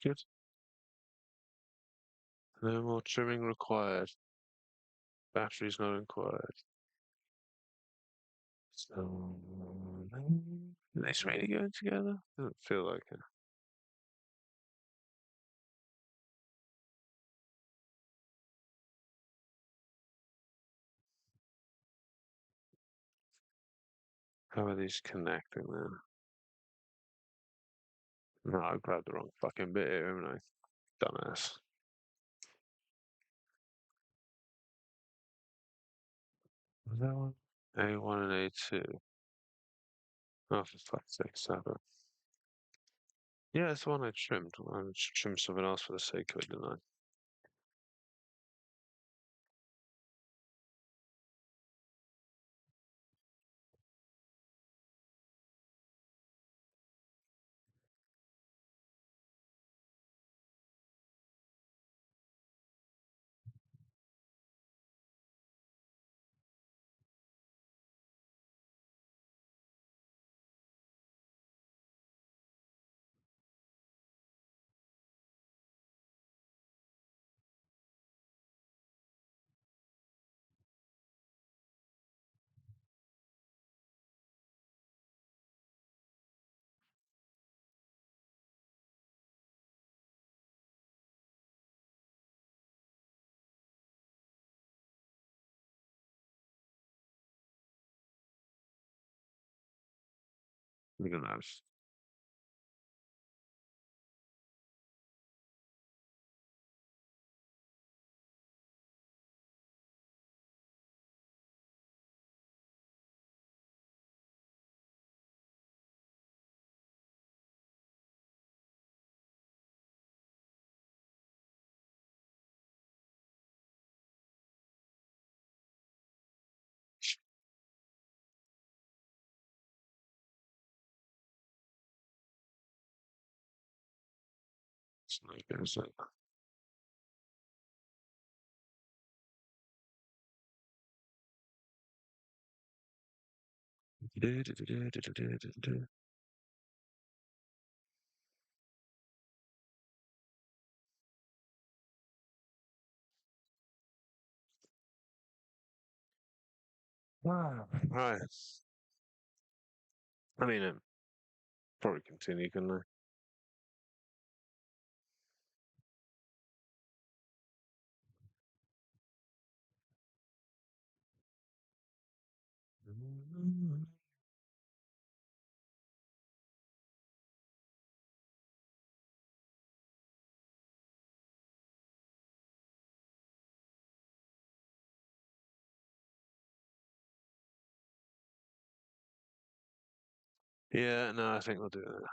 Good. No more trimming required. Batteries not required. So, are they really going together? Doesn't feel like it. How are these connecting then? No, I grabbed the wrong fucking bit here, haven't I? Dumbass. Was that one? A1 and A2. Oh, for fuck's sake, seven. Yeah, it's the one I trimmed. I just trimmed something else for the sake of it, didn't I? Look at that. It's not good, is it? Wow. Right. I mean, probably continue, couldn't I? Yeah, no, I think we'll do that.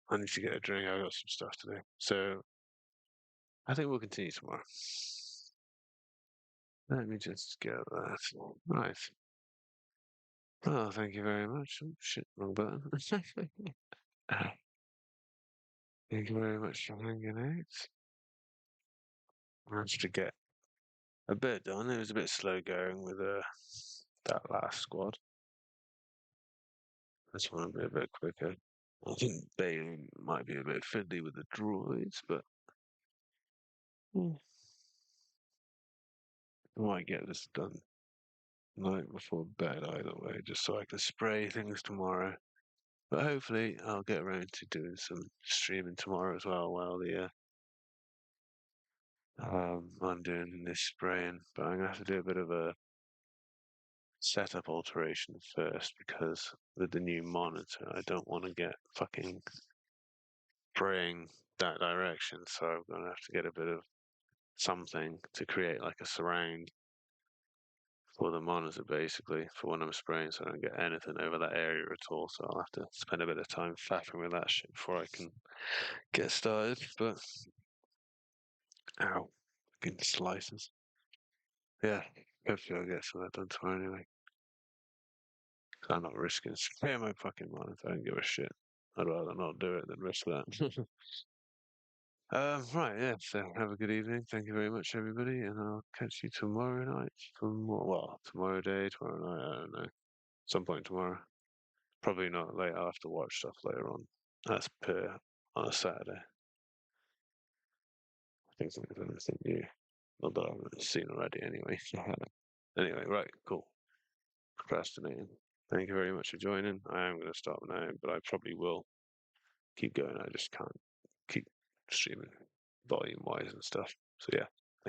I need to get a drink. I've got some stuff to do. So I think we'll continue tomorrow. Let me just get that. Right. Well, thank you very much. Oh, shit, wrong button. Thank you very much for hanging out. Managed to get a bit done. It was a bit slow going with that last squad. This one will be a bit quicker. I think Bailey might be a bit fiddly with the droids, but I might get this done night before bed either way, just so I can spray things tomorrow. But hopefully, I'll get around to doing some streaming tomorrow as well while I'm doing this spraying. But I'm gonna have to do a bit of a setup alteration first because with the new monitor, I don't want to get fucking spraying that direction. So I'm gonna have to get a bit of something to create like a surround for the monitor basically for when I'm spraying so I don't get anything over that area at all. So I'll have to spend a bit of time faffing with that shit before I can get started. But ow, fucking slices. Yeah, hopefully I'll get some of that done tomorrow anyway. I'm not risking spraying my fucking monitor. I don't give a shit. I'd rather not do it than risk that. Right, yeah. So have a good evening. Thank you very much, everybody, and I'll catch you tomorrow night for more. Well, tomorrow day, tomorrow night. I don't know. Some point tomorrow. Probably not late. I'll have to watch stuff later on. That's per on a Saturday. I think something's anything new. Not that I've seen already anyway. Anyway, right, cool. Procrastinating. Thank you very much for joining. I am going to stop now, but I probably will keep going. I just can't keep streaming volume wise and stuff. So yeah.